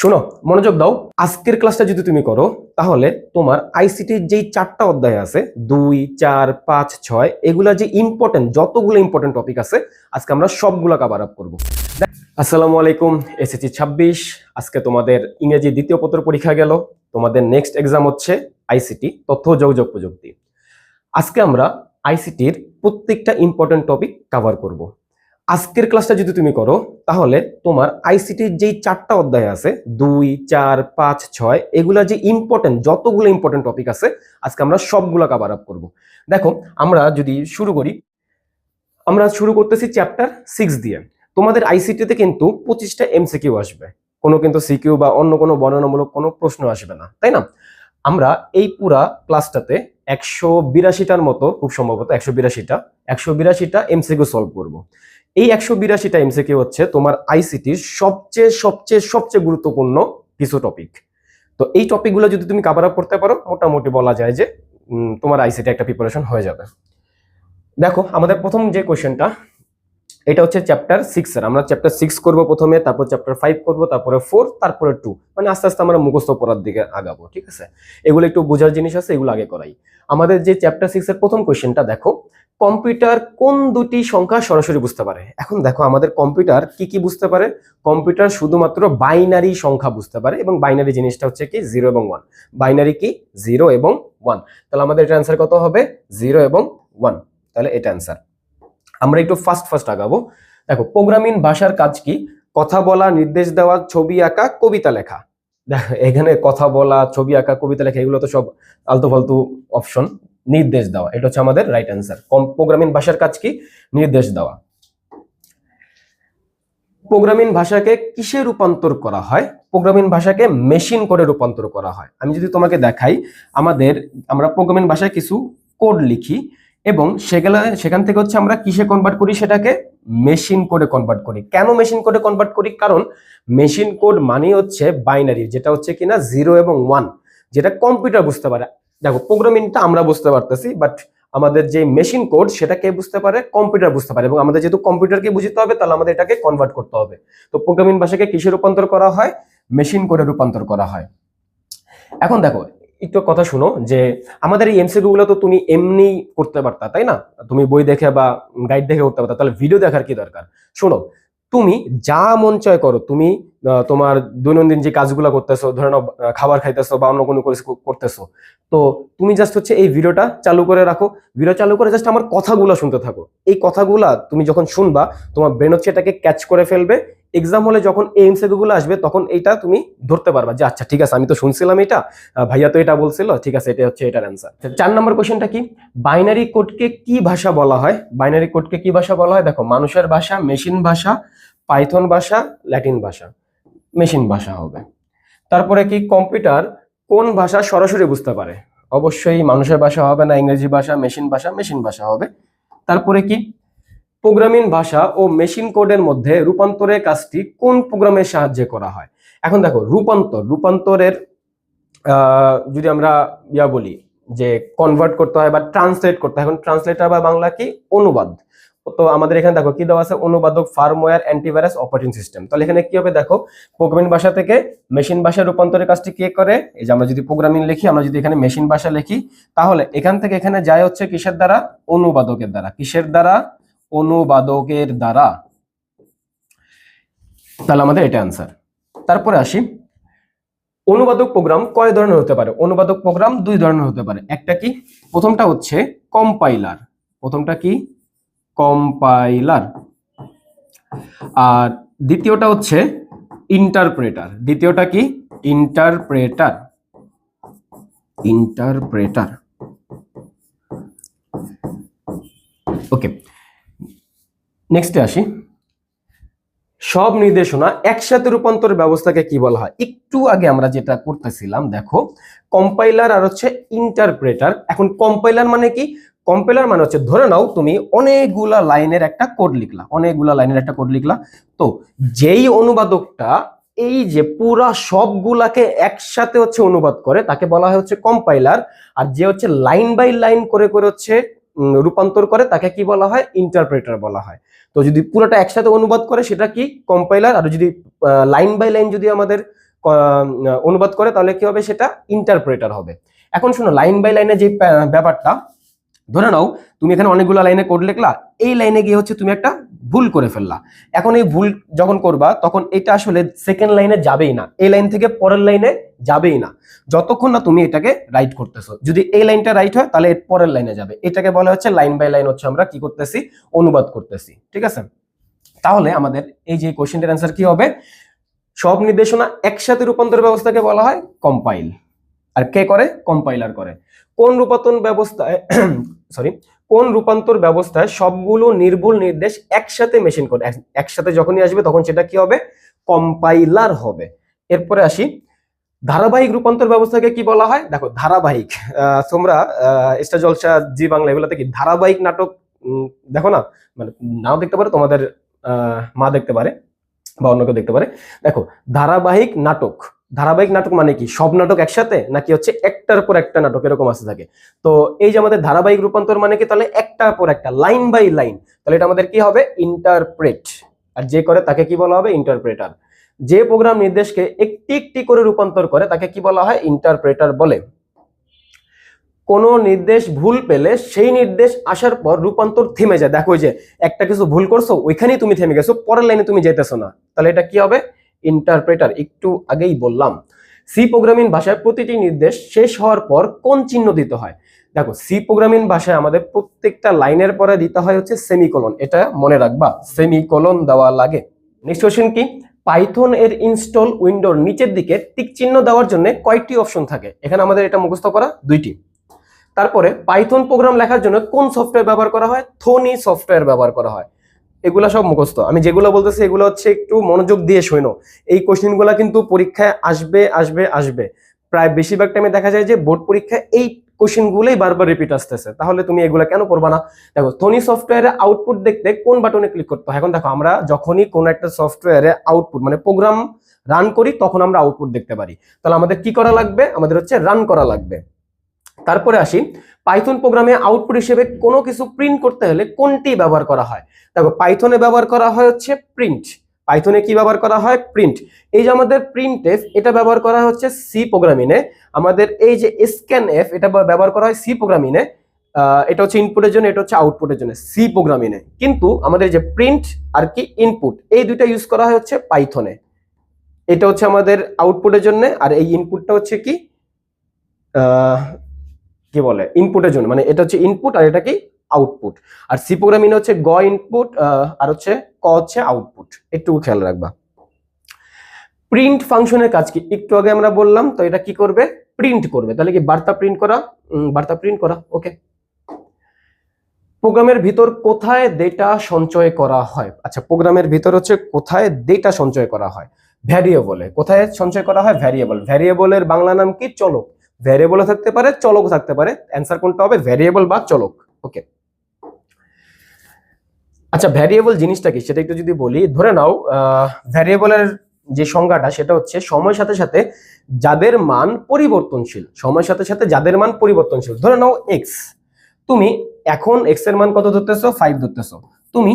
শোনো, মনোযোগ দাও। আজকের ক্লাসটা যদি তুমি করো তাহলে তোমার আইসিটির যেই 4টা অধ্যায় আছে 2, 4, 5, 6 এগুলা যে ইম্পর্টেন্ট, যতগুলো ইম্পর্টেন্ট টপিক আছে আজকে আমরা সবগুলা কভার আপ করবো। আসসালামু আলাইকুম, এসএসসি 26। আজকে তোমাদের ইংরেজি দ্বিতীয় পত্র পরীক্ষা গেল। তোমাদের নেক্সট এক্সাম হচ্ছে আইসিটি, তথ্য ও যোগাযোগ প্রযুক্তি। আজকে আমরা আইসিটির প্রত্যেকটা ইম্পর্টেন্ট টপিক কভার করব। আজকের ক্লাসটা যদি তুমি করো তাহলে তোমার আইসিটির যেই 4টা অধ্যায় আছে 2, 4, 5, 6 এগুলা যে ইম্পর্টেন্ট, যতগুলো ইম্পর্টেন্ট টপিক আছে আজকে আমরা সবগুলা কভার আপ করব। দেখো, আমরা যদি শুরু করি, আমরা শুরু করতেছি চ্যাপ্টার 6 দিয়ে। তোমাদের আইসিটিতে কিন্তু 25টা এমসিকিউ আসবে, কোনো কিন্তু সিকিউ বা অন্য কোনো বর্ণনামূলক কোনো প্রশ্ন আসবে না, তাই না? আমরা এই পুরা ক্লাসটাতে 182টার মতো, খুব সম্ভবত 182টা এমসিকিউ সলভ করব। এই 182টা এমসিকিউ হচ্ছে তোমার আইসিটির সবচেয়ে সবচেয়ে সবচেয়ে গুরুত্বপূর্ণ কিছু টপিক। তো এই টপিকগুলো যদি তুমি কভার আপ করতে পারো, মোটামুটি বলা যায় যে তোমার আইসিটি একটা প্রিপারেশন হয়ে যাবে। দেখো, আমাদের প্রথম যে কোশ্চেনটা, এটা হচ্ছে চ্যাপ্টার 6 এর। আমরা চ্যাপ্টার 6 করব প্রথমে, তারপর চ্যাপ্টার 5 করব, তারপরে 4, তারপরে 2, মানে আস্তে আস্তে আমরা মুখস্থ পড়ার দিকে আগাবো, ঠিক আছে? এগুলো একটু বোঝার জিনিস আছে, এগুলো আগে করাই। আমাদের যে চ্যাপ্টার 6 এর প্রথম কোশ্চেনটা দেখো, কম্পিউটার কোন দুটি সংখ্যা সরাসরি বুঝতে পারে? এখন দেখো, আমাদের কম্পিউটার কি কি বুঝতে পারে? কম্পিউটার শুধুমাত্র বাইনারি সংখ্যা বুঝতে পারে, এবং বাইনারি জিনিসটা হচ্ছে কি 0 এবং 1। বাইনারি কি 0 এবং 1। তাহলে আমাদের এটা অ্যান্সার কত হবে? 0 এবং 1। তাহলে এটা অ্যান্সার। আমরা একটু ফাস্ট আগাবো। দেখো, প্রোগ্রামিং ভাষার কাজ কি? কথা বলা, নির্দেশ দেওয়া, ছবি আঁকা, কবিতা লেখা। দেখো, এখানে কথা বলা, ছবি আঁকা, কবিতা লেখা এগুলো তো সব আলতু ফালতু অপশন। নির্দেশ দেওয়া, এটা হচ্ছে আমাদের রাইট অ্যান্সার। প্রোগ্রামিং ভাষার কাজ কি? নির্দেশ দেওয়া। প্রোগ্রামিং ভাষাকে কিসে রূপান্তর করা হয়? প্রোগ্রামিং ভাষাকে মেশিন কোডে রূপান্তর করা হয়। আমি যদি তোমাকে দেখাই, আমরা প্রোগ্রামিং ভাষায় কিছু কোড লিখি এবং সেখান থেকে হচ্ছে আমরা কিসে কনভার্ট করি? সেটাকে মেশিন কোডে কনভার্ট করি। কেন মেশিন কোডে কনভার্ট করি? কারণ মেশিন কোড মানে হচ্ছে বাইনারি, যেটা হচ্ছে কিনা 0 এবং 1, যেটা কম্পিউটার বুঝতে পারে। দেখো, প্রোগ্রামিংটা আমরা বুঝতে পারতেছি, বাট আমাদের যে মেশিন কোড সেটা কে বুঝতে পারে? কম্পিউটার বুঝতে পারে। এবং আমাদের যেহেতু কম্পিউটারকে বুঝতে হবে, তাহলে আমাদের এটাকে কনভার্ট করতে হবে। তো প্রোগ্রামিং ভাষাকে কিসে রূপান্তর করা হয়? মেশিন কোডে রূপান্তর করা হয়। এখন দেখো, একটু কথা শুনো, যে আমাদের এই এমসিকিউ গুলো তো তুমি এমনি করতে পারতা, তাই না? তুমি বই দেখে বা গাইড দেখে করতে পারতা, তাহলে ভিডিও দেখার কি দরকার? শোনো, তুমি যা মন চায় করো। তুমি তোমার দৈনন্দিন যে কাজগুলো করতেছো, ধরে নাও খাবার খাইতেছো বা অন্য কোনো করতেছো, তো তুমি জাস্ট হচ্ছে এই ভিডিওটা চালু করে রাখো। ভিডিও চালু করে জাস্ট আমার কথাগুলো শুনতে থাকো। এই কথাগুলা তুমি যখন শুনবা, তোমার ব্রেন হচ্ছে এটাকে ক্যাচ করে ফেলবে। এক্সাম হলে যখন এই এমসিকিউ গুলো আসবে, তখন এইটা তুমি ধরতে পারবা যে আচ্ছা ঠিক আছে, আমি তো শুনছিলাম এটা, ভাইয়া তো এটা বলছিল, ঠিক আছে, এটা হচ্ছে এটার অ্যান্সার। 4 নম্বর কোশ্চেনটা কি? বাইনারি কোডকে কি ভাষা বলা হয়? বাইনারি কোডকে কি ভাষা বলা হয়? দেখো, মানুষের ভাষা, মেশিন ভাষা, পাইথন ভাষা, ল্যাটিন ভাষা। মেশিন ভাষা হবে। তারপরে কি? কম্পিউটার কোন ভাষা সরাসরি বুঝতে পারে? অবশ্যই মানুষের ভাষা হবে না, ইংরেজি ভাষা, মেশিন ভাষা হবে। তারপরে কি? প্রোগ্রামিং ভাষা ও মেশিন কোডের মধ্যে রূপান্তরের কাজটি কোন প্রোগ্রামের সাহায্যে করা হয়? এখন দেখো, রূপান্তরের যদি আমরা বলি যে কনভার্ট করতে হয় বা ট্রান্সলেট করতে হয়, এখন ট্রান্সলেটার বা বাংলা কি? অনুবাদ। তো আমাদের এখানে দেখো কি দেওয়া আছে? অনুবাদক, ফার্মওয়্যার, অ্যান্টিভাইরাস, অপারেটিং সিস্টেম। তাহলে এখানে কি হবে? দেখো, প্রোগ্রামিং ভাষা থেকে মেশিন ভাষায় রূপান্তরের কাজটি কে করে? এই যে আমরা যদি প্রোগ্রামিং লিখি, আমরা যদি এখানে মেশিন ভাষা লিখি, তাহলে এখান থেকে এখানে যায় হচ্ছে কিসের দ্বারা? অনুবাদকের দ্বারা। কিসের দ্বারা? অনুবাদকের দ্বারা। তাহলে আমাদের এটা অ্যান্সার। তারপরে আসি, অনুবাদক প্রোগ্রাম কয় ধরনের হতে পারে? অনুবাদক প্রোগ্রাম 2 ধরনের হতে পারে। একটা কি? প্রথমটা হচ্ছে কম্পাইলার। প্রথমটা কি? কম্পাইলার। আর দ্বিতীয়টা হচ্ছে ইন্টারপ্রেটার। দ্বিতীয়টা কি? ইন্টারপ্রেটার। ইন্টারপ্রেটার। ওকে, নেক্সটে আসি। সব নির্দেশনা একসাথে রূপান্তর ব্যবস্থাকে কি বলা হয়? একটু আগে আমরা যেটা করতেছিলাম, দেখো, কম্পাইলার আর হচ্ছে ইন্টারপ্রেটার। এখন কম্পাইলার মানে কি? কম্পাইলার মানে হচ্ছে, ধরে নাও তুমি অনেকগুলা লাইনের একটা কোড লিখলা। তো যেই অনুবাদকটা এই যে পুরা সবগুলাকে একসাথে হচ্ছে অনুবাদ করে, তাকে বলা হয় হচ্ছে কম্পাইলার। আর যে হচ্ছে লাইন বাই লাইন করে করে হচ্ছে রূপান্তর করে, তাকে কি বলা হয়? ইন্টারপ্রেটার বলা হয়। তো যদি পুরোটা একসাথে অনুবাদ করে সেটা কি? কম্পাইলার। আর যদি লাইন বাই লাইন যদি আমাদের অনুবাদ করে তাহলে কি হবে, সেটা ইন্টারপ্রেটার হবে। এখন শোনো, লাইন বাই লাইনে যে ব্যাপারটা, ধরে নাও তুমি এখানে অনেকগুলো লাইনে কোড লিখলা, এই লাইনে গিয়ে হচ্ছে তুমি একটা ভুল করে ফেললা। এখন এই ভুল যখন করবা তখন এটা আসলে সেকেন্ড লাইনে যাবেই না, এই লাইন থেকে পরের লাইনে যাবেই না, যতক্ষণ না তুমি এটাকে রাইট করতেছো। যদি এই লাইনটা রাইট হয় তাহলে এর পরের লাইনে যাবে। এটাকে বলা হচ্ছে লাইন বাই লাইন হচ্ছে আমরা কি করতেছি, অনুবাদ করতেছি। ঠিক আছে, তাহলে আমাদের এই যে কোশ্চেনটার অ্যান্সার কি হবে, সব নির্দেশনা একসাথে রূপান্তর ব্যবস্থাকে বলা হয় কম্পাইল। আর কে করে, কম্পাইলার করে। কোন রূপান্তর ব্যবস্থায় সরি কোন রূপান্তর ব্যবস্থায় সবগুলো নির্ভুল নির্দেশ একসাথে মেশিন করে, একসাথে যখনই আসবে তখন সেটা কি হবে, কম্পাইলার হবে। এরপরে আসি, ধারাবাহিক রূপান্তর ব্যবস্থাকে কি বলা হয়। দেখো ধারাবাহিক, তোমরা স্টার জলসা, জি বাংলা এগুলোতে কি ধারাবাহিক নাটক দেখো না, মানে নাও দেখতে পারে, তোমাদের মা দেখতে পারে বা অন্য কেউ দেখতে পারে। দেখো ধারাবাহিক নাটক, ধারাবাহিক নাটক মানে কি, সব নাটক একসাথে নাকি হচ্ছে একটার পর একটা নাটক এরকম আসতে থাকে। তো এই যে আমাদের ধারাবাহিক রূপান্তর মানে কি, তাহলে একটার পর একটা, লাইন বাই লাইন, তাহলে এটা আমাদের কি হবে, ইন্টারপ্রেট। আর যে করে তাকে কি বলা হবে, ইন্টারপ্রেটার। যে প্রোগ্রাম নির্দেশকে একটি একটি করে রূপান্তর করে তাকে কি বলা হয়, ইন্টারপ্রেটার বলে। কোন নির্দেশ ভুল পেলে সেই নির্দেশ আসার পর রূপান্তর থেমে যায়। দেখো যে একটা কিছু ভুল করছো, ওইখানেই তুমি থেমে গেছো, পরের লাইনে তুমি যেতেছো না, তাহলে এটা কি হবে, ইন্টারপ্রেটার। একটু আগেই বললাম, সি প্রোগ্রামিং ভাষায় প্রতিটি নির্দেশ শেষ হওয়ার পর কোন চিহ্ন দিতে হয়। দেখো সি প্রোগ্রামিং ভাষায় আমাদের প্রত্যেকটা লাইনের পরে দিতে হয় হচ্ছে সেমিকোলন, এটা মনে রাখবা, সেমিকোলন দেওয়া লাগে। নেক্সট কোশ্চেন কি, পাইথন এর ইনস্টল উইন্ডোর নিচের দিকে টিক চিহ্ন দেওয়ার জন্য কয়টি অপশন থাকে। এখানে আমাদের এটা মুখস্থ করা, দুইটি। তারপরে পাইথন প্রোগ্রাম লেখার জন্য কোন সফটওয়্যার ব্যবহার করা হয়, থোনি সফটওয়্যার ব্যবহার করা হয়। এগুলা সব মুখস্থ, আমি যেগুলো বলতেছি এগুলো হচ্ছে একটু মনোযোগ দিয়ে শোনো। এই কোশ্চেনগুলো কিন্তু পরীক্ষায় আসবে আসবে আসবে, প্রায় বেশিরভাগ টাইমে দেখা যায় যে বোর্ড পরীক্ষায় এই কোশ্চেনগুলোই বারবার রিপিট আসতেছে, তাহলে তুমি এগুলা কেন করবা না। দেখো থোনি সফটওয়্যারে আউটপুট দেখতে কোন বাটনে ক্লিক করতে হয়। এখন দেখো আমরা যখনই কোন একটা সফটওয়্যারে আউটপুট মানে প্রোগ্রাম রান করি তখন আমরা আউটপুট দেখতে পারি, তাহলে আমাদের কি করা লাগবে, আমাদের হচ্ছে রান করা লাগবে। তারপরে আসি, পাইথন প্রোগ্রামে আউটপুট হিসেবে কোনো কিছু প্রিন্ট করতে হলে কোনটি ব্যবহার করা হয়। দেখো পাইথনে ব্যবহার করা হয় হচ্ছে প্রিন্ট, পাইথনে কি ব্যবহার করা হয়, প্রিন্ট। এই যে আমাদের প্রিন্টএফ এটা ব্যবহার করা হচ্ছে সি প্রোগ্রামিংয়ে, আমাদের এই যে স্ক্যানএফ এটা ব্যবহার করা হয় সি প্রোগ্রামিংয়ে, এটা হচ্ছে ইনপুটের জন্য, এটা হচ্ছে আউটপুটের জন্য সি প্রোগ্রামিংয়ে। কিন্তু আমাদের যে প্রিন্ট আর কি ইনপুট, এই দুইটা ইউজ করা হয় হচ্ছে পাইথনে। এটা হচ্ছে আমাদের আউটপুটের জন্য, আর এই ইনপুটটা হচ্ছে কি কি বলে, ইনপুটের জন্য, মানে এটা হচ্ছে ইনপুট আর এটা কি আউটপুট। আর সি প্রোগ্রামিং হচ্ছে গ ইনপুট আর হচ্ছে ক হচ্ছে আউটপুট, একটু খেয়াল রাখবা। প্রিন্ট ফাংশনের কাজ কি, একটু আগে আমরা বললাম, তো এটা কি করবে, প্রিন্ট করবে, তাহলে কি বার্তা প্রিন্ট করা, বার্তা প্রিন্ট করা। ওকে, প্রোগ্রামের ভিতর কোথায় ডেটা সঞ্চয় করা হয়। আচ্ছা, প্রোগ্রামের ভিতর হচ্ছে কোথায় ডেটা সঞ্চয় করা হয়, ভ্যারিয়েবলে। কোথায় সঞ্চয় করা হয়, ভ্যারিয়েবল। ভ্যারিয়েবলের বাংলা নাম কি, চলক। ভ্যারিয়েবলও থাকতে পারে, চলকও থাকতে পারে, অ্যান্সার কোনটা হবে, ভ্যারিয়েবল বা চলক। ওকে, আচ্ছা ভ্যারিয়েবল জিনিসটা কি সেটা একটু যদি বলি, ধরে নাও ভ্যারিয়েবলের যে সংজ্ঞাটা সেটা হচ্ছে সময়ের সাথে সাথে যাদের মান পরিবর্তনশীল, সময়ের সাথে সাথে যাদের মান পরিবর্তনশীল। ধরে নাও এক্স, তুমি এখন এক্স এর মান কত ধরতেছো, 5 ধরতেছো, তুমি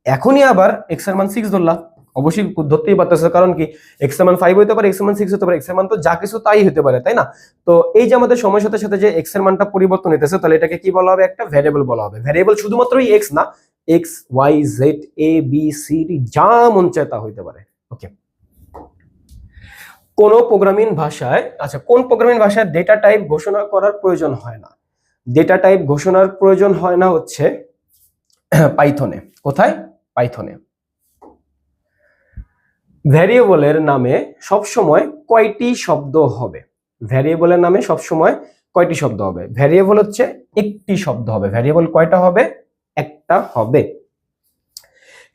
এখনই আবার এক্স এর মান 6 ধরলা, অবশ্যই ধরতেই পারতেছো, কারণ কি এক্স এর মান 5 হতে পারে, এক্স এর মান 6 হতে পারে, এক্স এর মান তো যা কিছু তাই হতে পারে, তাই না। তো এই যে আমাদের সময়ের সাথে সাথে যে এক্স এর মানটা পরিবর্তন হইতেছে, তাহলে এটাকে কি বলা হবে, একটা ভ্যারিয়েবল বলা হবে। ভ্যারিয়েবল শুধুমাত্রই এক্স না, x Y Z A B C D যা মন চায় তা হইতে পারে। ওকে, কোন প্রোগ্রামিং ভাষায়, আচ্ছা কোন প্রোগ্রামিং ভাষায় ডেটা টাইপ ঘোষণা করার প্রয়োজন হয় না। ডেটা টাইপ ঘোষণার প্রয়োজন হয় না হচ্ছে পাইথনে। কোথায়, পাইথনে। ভ্যারিয়েবলের নামে সবসময় কয়টি শব্দ হবে, ভ্যারিয়েবলের নামে সবসময় কয়টি শব্দ হবে। ভ্যারিয়েবল হচ্ছে একটি শব্দ হবে, ভ্যারিয়েবল কয়টা হবে, একটা হবে।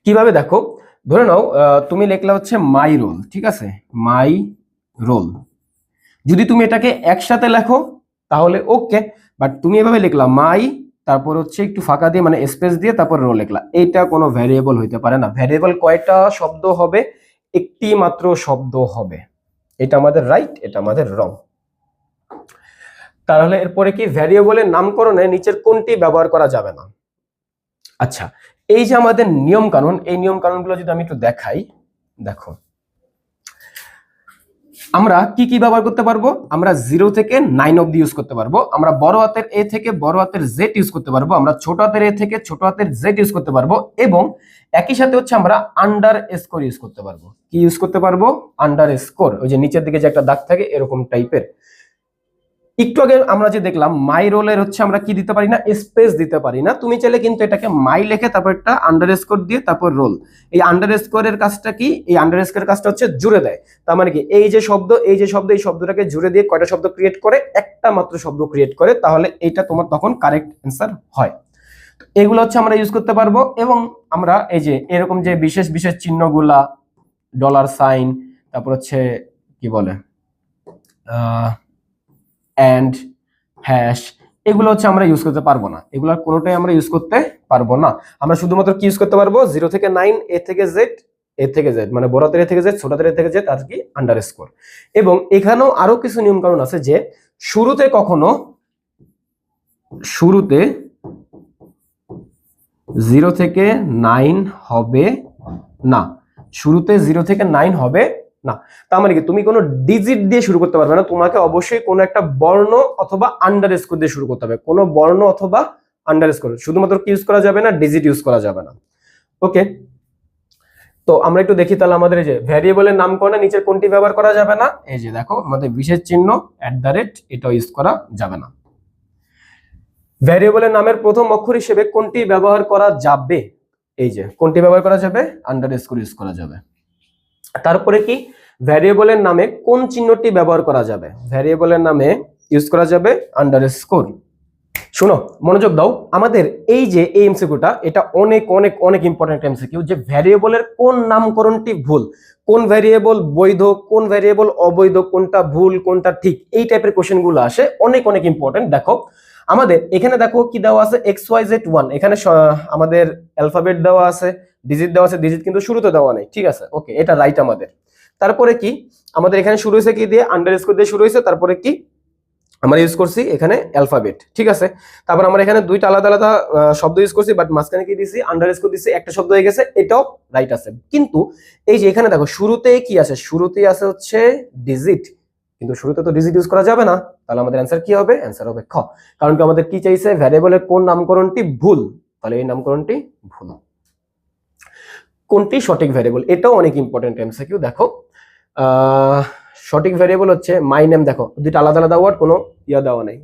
কিভাবে দেখো, ধরে নাও তুমি লিখলা হচ্ছে মাই রোল, ঠিক আছে, মাই রোল। যদি তুমি এটাকে একসাথে লেখো তাহলে ওকে, বাট তুমি এভাবে লিখলা মাই, তারপর হচ্ছে একটু ফাঁকা দিয়ে মানে স্পেস দিয়ে তারপর রোল লিখলা, এইটা কোনো ভ্যারিয়েবল হইতে পারে না। ভ্যারিয়েবল কয়টা শব্দ হবে, একটি মাত্র শব্দ হবে। এটা আমাদের রাইট, এটা আমাদের রং। তাহলে এরপরে কি, ভ্যারিয়েবলের নামকরণে নিচের কোনটি ব্যবহার করা যাবে না। আচ্ছা, এই যে আমাদের নিয়ম কানুন, এই নিয়ম কানুনগুলো যদি আমি একটু দেখাই, দেখো আমরা কি কি ব্যবহার করতে পারবো? আমরা 0 থেকে 9 অব্দি ইউজ করতে পারবো, আমরা বড় হাতের এ থেকে বড় হাতের জেড ইউজ করতে পারবো, আমরা ছোট হাতের এ থেকে ছোট হাতের জেড ইউজ করতে পারবো, এবং একই সাথে হচ্ছে আমরা আন্ডার স্কোর ইউজ করতে পারবো। কি ইউজ করতে পারবো? আন্ডার স্কোর, ওই যে নিচের দিকে যে একটা দাগ থাকে এরকম টাইপের। একটু আগে আমরা যে দেখলাম মাই রোলের হচ্ছে আমরা কি দিতে পারি না, স্পেস দিতে পারি না। তুমি চাইলে কিন্তু এটাকে মাই লিখে তারপর একটা আন্ডারস্কোর দিয়ে তারপর রোল। এই আন্ডারস্কোরের কাজটা কি? এই আন্ডারস্কোরের কাজটা হচ্ছে জুড়ে দেয়। তার মানে কি, এই যে শব্দ এই শব্দটাকে জুড়ে দিয়ে কয়টা শব্দ ক্রিয়েট করে? একটা মাত্র শব্দ ক্রিয়েট করে, তাহলে এইটা তোমার তখন কারেক্ট অ্যান্সার হয়। এগুলো হচ্ছে আমরা ইউজ করতে পারবো। এবং আমরা এই যে এরকম যে বিশেষ বিশেষ চিহ্নগুলা, ডলার সাইন, তারপর হচ্ছে কি বলে এন্ড, হ্যাশ, এগুলো হচ্ছে আমরা ইউজ করতে পারবো না। এগুলোর কোনোটাই আমরা ইউজ করতে পারবো না। আমরা শুধুমাত্র কি ইউজ করতে পারবো? 0 থেকে 9, এ থেকে জেড, এ থেকে জেড মানে বড় হাতের এ থেকে জেড, ছোট হাতের এ থেকে জেড, আর কি আন্ডারস্কোর। এবং এখানেও আরো কিছু নিয়ম কানুন আছে যে শুরুতে 0 থেকে 9 হবে না, শুরুতে 0 থেকে 9 হবে না। তার মানে কি, তুমি কোনো ডিজিট দিয়ে শুরু করতে পারবে না, তোমাকে অবশ্যই কোনো একটা বর্ণ অথবা আন্ডারস্কোর দিয়ে শুরু করতে হবে। কোনো বর্ণ অথবা আন্ডারস্কোর, শুধুমাত্র কি ইউজ করা যাবে না? ডিজিট ইউজ করা যাবে না। ওকে, তো আমরা একটু দেখি তাহলে আমাদের এই যে ভ্যারিয়েবলের নামকরণে নিচের কোনটি ব্যবহার করা যাবে না। এই যে দেখো আমাদের বিশেষ চিহ্ন @ এটা ইউজ করা যাবে না। ভ্যারিয়েবলের নামের প্রথম অক্ষর হিসেবে কোনটি ব্যবহার করা যাবে? এই যে কোনটি ব্যবহার করা যাবে? আন্ডারস্কোর ইউজ করা যাবে। তারপরে কি, ভ্যারিয়েবলের নামে কোন চিহ্নটি ব্যবহার করা যাবে? ভ্যারিয়েবলের নামে ইউজ করা যাবে আন্ডারস্কোর। শোনো, মনোযোগ দাও, আমাদের এই যে এই এমসিকিউটা, এটা অনেক অনেক অনেক ইম্পর্টেন্ট এমসিকিউ, যে ভ্যারিয়েবলের কোন নামকরণটি ভুল, কোন ভ্যারিয়েবল বৈধ, কোন ভ্যারিয়েবল অবৈধ, কোনটা ভুল কোনটা ঠিক, এই টাইপের কোশ্চেনগুলো আসে, অনেক অনেক ইম্পর্টেন্ট। দেখো আমাদের এখানে দেখো কি দেওয়া আছে, XYZ1, এখানে আমাদের অ্যালফাবেট দেওয়া আছে, ডিজিট দেওয়া আছে, ডিজিট কিন্তু শুরুতে দেওয়া নেই, ঠিক আছে? ওকে, এটা রাইট আমাদের। তারপরে কি, আমাদের এখানে শুরু হয়েছে কি দিয়ে? আন্ডারস্কোর দিয়ে শুরু হয়েছে। তারপরে কি আমরা ইউজ করছি এখানে অ্যালফাবেট, ঠিক আছে? তারপর আমরা এখানে দুইটা আলাদা আলাদা শব্দ ইউজ করছি, বাট মাঝখানে কি দিছি? আন্ডারস্কোর দিছি, একটা শব্দ হয়ে গেছে, এটাও রাইট আছে। কিন্তু এই যে এখানে দেখো শুরুতে কি আছে? শুরুতেই আছে হচ্ছে ডিজিট, কিন্তু শুরুতে তো ডিজিট ইউজ করা যাবে না, তাহলে আমাদের অ্যান্সার কি হবে? অ্যান্সার হবে খ। কারণ কি, আমাদের কি চাইছে? ভ্যারিয়েবলের কোন নামকরণটি ভুল, তাহলে এই নামকরণটি ভুল। কোনটি সঠিক ভ্যারিয়েবল, এটাও অনেক ইম্পর্টেন্ট এমসিকিউ। দেখো সঠিক ভ্যারিয়েবল হচ্ছে মাই নেম। দেখো দুইটা আলাদা আলাদা ওয়ার্ড, কোনো ইয়া দেওয়া নাই,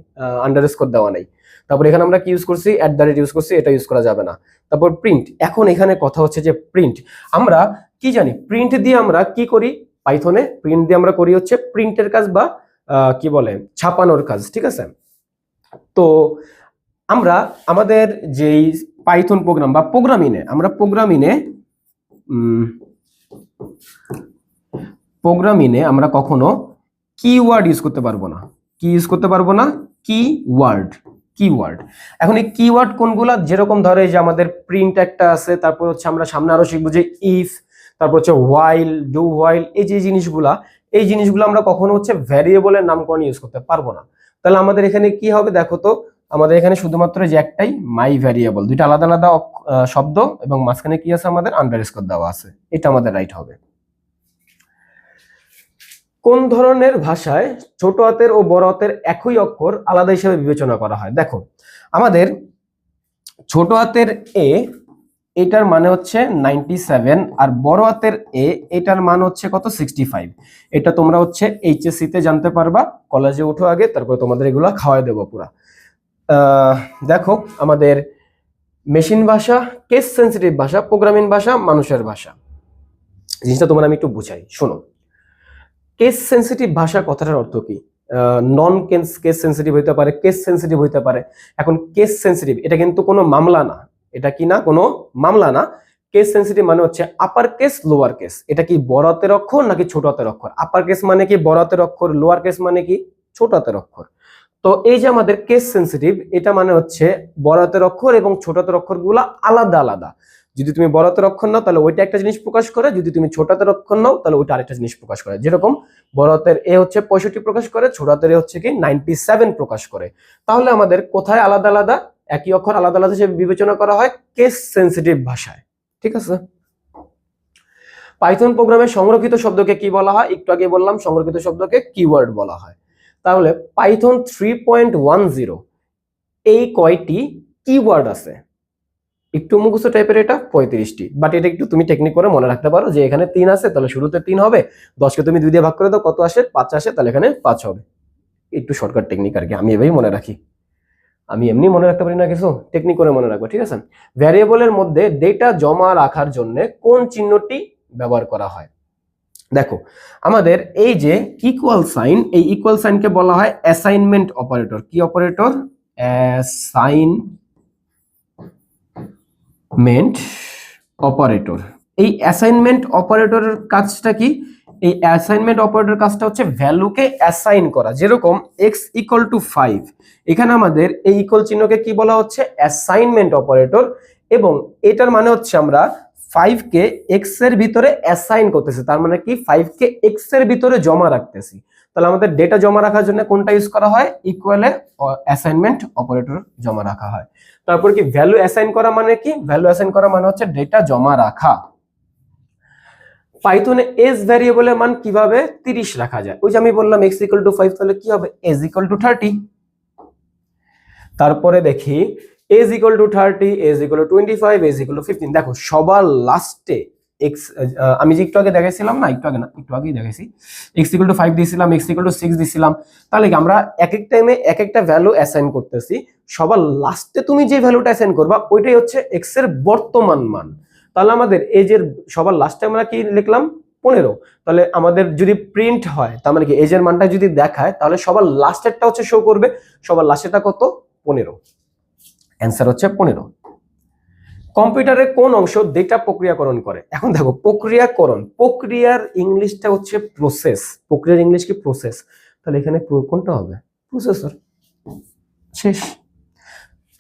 আন্ডারস্কোর দেওয়া নাই। তারপর এখানে আমরা কি ইউজ করছি? @ ইউজ করছি, এটা ইউজ করা যাবে না। তারপর প্রিন্ট, এখন এখানে কথা হচ্ছে যে প্রিন্ট, আমরা কি জানি প্রিন্ট দিয়ে আমরা কি করি? পাইথনে প্রিন্ট দিয়ে আমরা করি হচ্ছে প্রিন্টের কাজ, বা কি বলে ছাপানোর কাজ, ঠিক আছে? তো আমরা আমাদের যেই পাইথন প্রোগ্রাম বা আমরা প্রোগ্রামিংয়ে আমরা কখনো কিওয়ার্ড ইউজ করতে পারবো না। কি ইউজ করতে পারবো না? কিওয়ার্ড। এখন এই কিওয়ার্ড কোনগুলা? যেরকম ধরে যে আমাদের প্রিন্ট একটা আছে, তারপর হচ্ছে আমরা সামনে আরো শিখবো যে ইফ, তারপর হচ্ছে হোয়াইল, ডু হোয়াইল, এই যে জিনিসগুলো আমরা কখনো হচ্ছে ভ্যারিয়েবলের নামকরণ ইউজ করতে পারবো না। তাহলে আমাদের এখানে কি হবে? দেখো তো, আমাদের এখানে শুধুমাত্র যে একটাই মাই ভ্যারিয়েবল, দুইটা আলাদা আলাদা শব্দ, এবং মাঝখানে কি আছে? আমাদের আন্ডারস্কোর দেওয়া আছে, এটা আমাদের রাইট হবে। কোন ধরনের ভাষায় ছোট হাতের ও বড় হাতের একই অক্ষর আলাদা হিসেবে বিবেচনা করা হয়? দেখো আমাদের ছোট হাতের এ, এটার মানে হচ্ছে 97, আর বড় হাতের এ, এটার মান হচ্ছে কত? 65। এটা তোমরা হচ্ছে এইচএসসি তে জানতে পারবা, কলেজে ওঠো আগে, তারপর তোমাদের এগুলা খাওয়াই দেবো পুরা। দেখো আমাদের মেশিন ভাষা, কেস সেন্সিটিভ ভাষা, প্রোগ্রামিং ভাষা, মানুষের ভাষা, জিনিসটা তোমার আমি একটু বুঝাই, শোনো। কেস সেন্সিটিভ ভাষা কথাটার অর্থ কি? নন কেস সেন্সিটিভ হইতে পারে, কেস সেন্সিটিভ হইতে পারে। এখন কেস সেন্সিটিভ এটা কিন্তু কোনো মামলা না, এটা কি না? কোনো মামলা না। কেস সেন্সিটিভ মানে হচ্ছে আপার কেস, লোয়ার কেস। এটা কি বড় হাতের অক্ষর নাকি ছোট হাতের অক্ষর? আপার কেস মানে কি বড় হাতের অক্ষর, লোয়ার কেস মানে কি ছোট হাতের অক্ষর। তো এই যে আমাদের কেস সেন্সিটিভ, এটা মানে হচ্ছে বড় হাতের অক্ষর এবং ছোট হাতের অক্ষরগুলো আলাদা আলাদা। যদি তুমি বড় হাতের অক্ষর নাও তাহলে ওইটা একটা জিনিস প্রকাশ করে, যদি তুমি ছোট হাতের অক্ষর নাও তাহলে ওইটা আরেকটা জিনিস প্রকাশ করে। যেরকম বড় হাতের এ হচ্ছে 65 প্রকাশ করে, ছোট হাতের এ হচ্ছে কি 97 প্রকাশ করে। তাহলে আমাদের কোথায় আলাদা আলাদা? একই অক্ষর আলাদা আলাদা হিসেবে বিবেচনা করা হয় কেস সেন্সিটিভ ভাষায়, ঠিক আছে? পাইথন প্রোগ্রামে সংরক্ষিত শব্দকে কি বলা হয়? একটু আগে বললাম সংরক্ষিত শব্দকে কিওয়ার্ড বলা হয়। তাহলে পাইথন 3.10 এই কয়টি কিওয়ার্ড আছে? একটু মুখস্থ টাইপের, এটা 35টি, বাট এটা একটু তুমি টেকনিক করে মনে রাখতে পারো যে এখানে 3 আছে, তাহলে শুরুতে 3 হবে, 10কে তুমি 2 দিয়ে ভাগ করে দাও, কত আসে? 5 আসে, তাহলে এখানে 5 হবে। একটু শর্টকাট টেকনিক আর কি, আমি এভাবেই মনে রাখি, আমি এমনি মনে রাখতে পারি না কিছু, টেকনিক করে মনে রাখবো, ঠিক আছে? ভ্যারিয়েবলের মধ্যে ডেটা জমা রাখার জন্য কোন চিহ্নটি ব্যবহার করা হয়? দেখো আমাদের এই যে ইকুয়াল সাইন, এই ইকুয়াল সাইনকে বলা হয় অ্যাসাইনমেন্ট অপারেটর। কি অপারেটর? Assignment operator. এই অ্যাসাইনমেন্ট অপারেটরের কাজটা কি? এই অ্যাসাইনমেন্ট অপারেটর কাজটা হচ্ছে ভ্যালুকে অ্যাসাইন করা। যেরকম x ইকুয়াল টু 5, এখানে আমাদের এই ইকুয়াল চিহ্নকে কি বলা হচ্ছে? Assignment operator. এবং এটার মানে হচ্ছে আমরা 5 কে x এর ভিতরে অ্যাসাইন করতেছি, তার মানে কি 5 কে x এর ভিতরে জমা রাখতেছি। তাহলে আমাদের ডেটা জমা রাখার জন্য কোনটা ইউজ করা হয়? ইকুয়ালে অ্যাসাইনমেন্ট অপারেটর জমা রাখা হয়। তারপর কি ভ্যালু অ্যাসাইন করা মানে কি? ভ্যালু অ্যাসাইন করা মানে হচ্ছে ডেটা জমা রাখা। পাইথনে এজ ভ্যারিয়েবলের মান কিভাবে 30 রাখা যায়? ওই যে আমি বললাম x ইকুয়াল টু 5, তাহলে কি হবে? Age equal to 30। তারপরে দেখি age equal to 30, age equal to 25, age equal to 15। দেখো সবার লাস্টে x, আমি যে একটু আগে দেখাইছিলাম না, একটু আগে না, একটু আগেই দেখাইছি, x ইকুয়াল টু 5 দিয়েছিলাম, x ইকুয়াল টু 6 দিয়েছিলাম। তাহলে কি আমরা এক এক টাইমে এক একটা ভ্যালু অ্যাসাইন করতেছি, সবার লাস্টে তুমি যে ভ্যালুটা অ্যাসাইন করবা ওইটাই হচ্ছে x এর বর্তমান মান। তাহলে আমাদের এজের সবার লাস্টে আমরা কি লিখলাম? 15। তাহলে আমাদের যদি প্রিন্ট হয়, তার মানে কি এজের মানটা যদি দেখায়, তাহলে সবার লাস্টেরটা হচ্ছে শো করবে। সবার লাস্টেরটা কত? 15। অ্যান্সার হচ্ছে 15। কম্পিউটারের কোন অংশ ডেটা প্রক্রিয়াকরণ করে? এখন দেখো প্রক্রিয়াকরণ, প্রক্রিয়ার ইংলিশটা হচ্ছে প্রসেস। প্রক্রিয়ার ইংলিশ কি? প্রসেস। তাহলে এখানে কোনটা হবে? প্রসেসর। শেষ।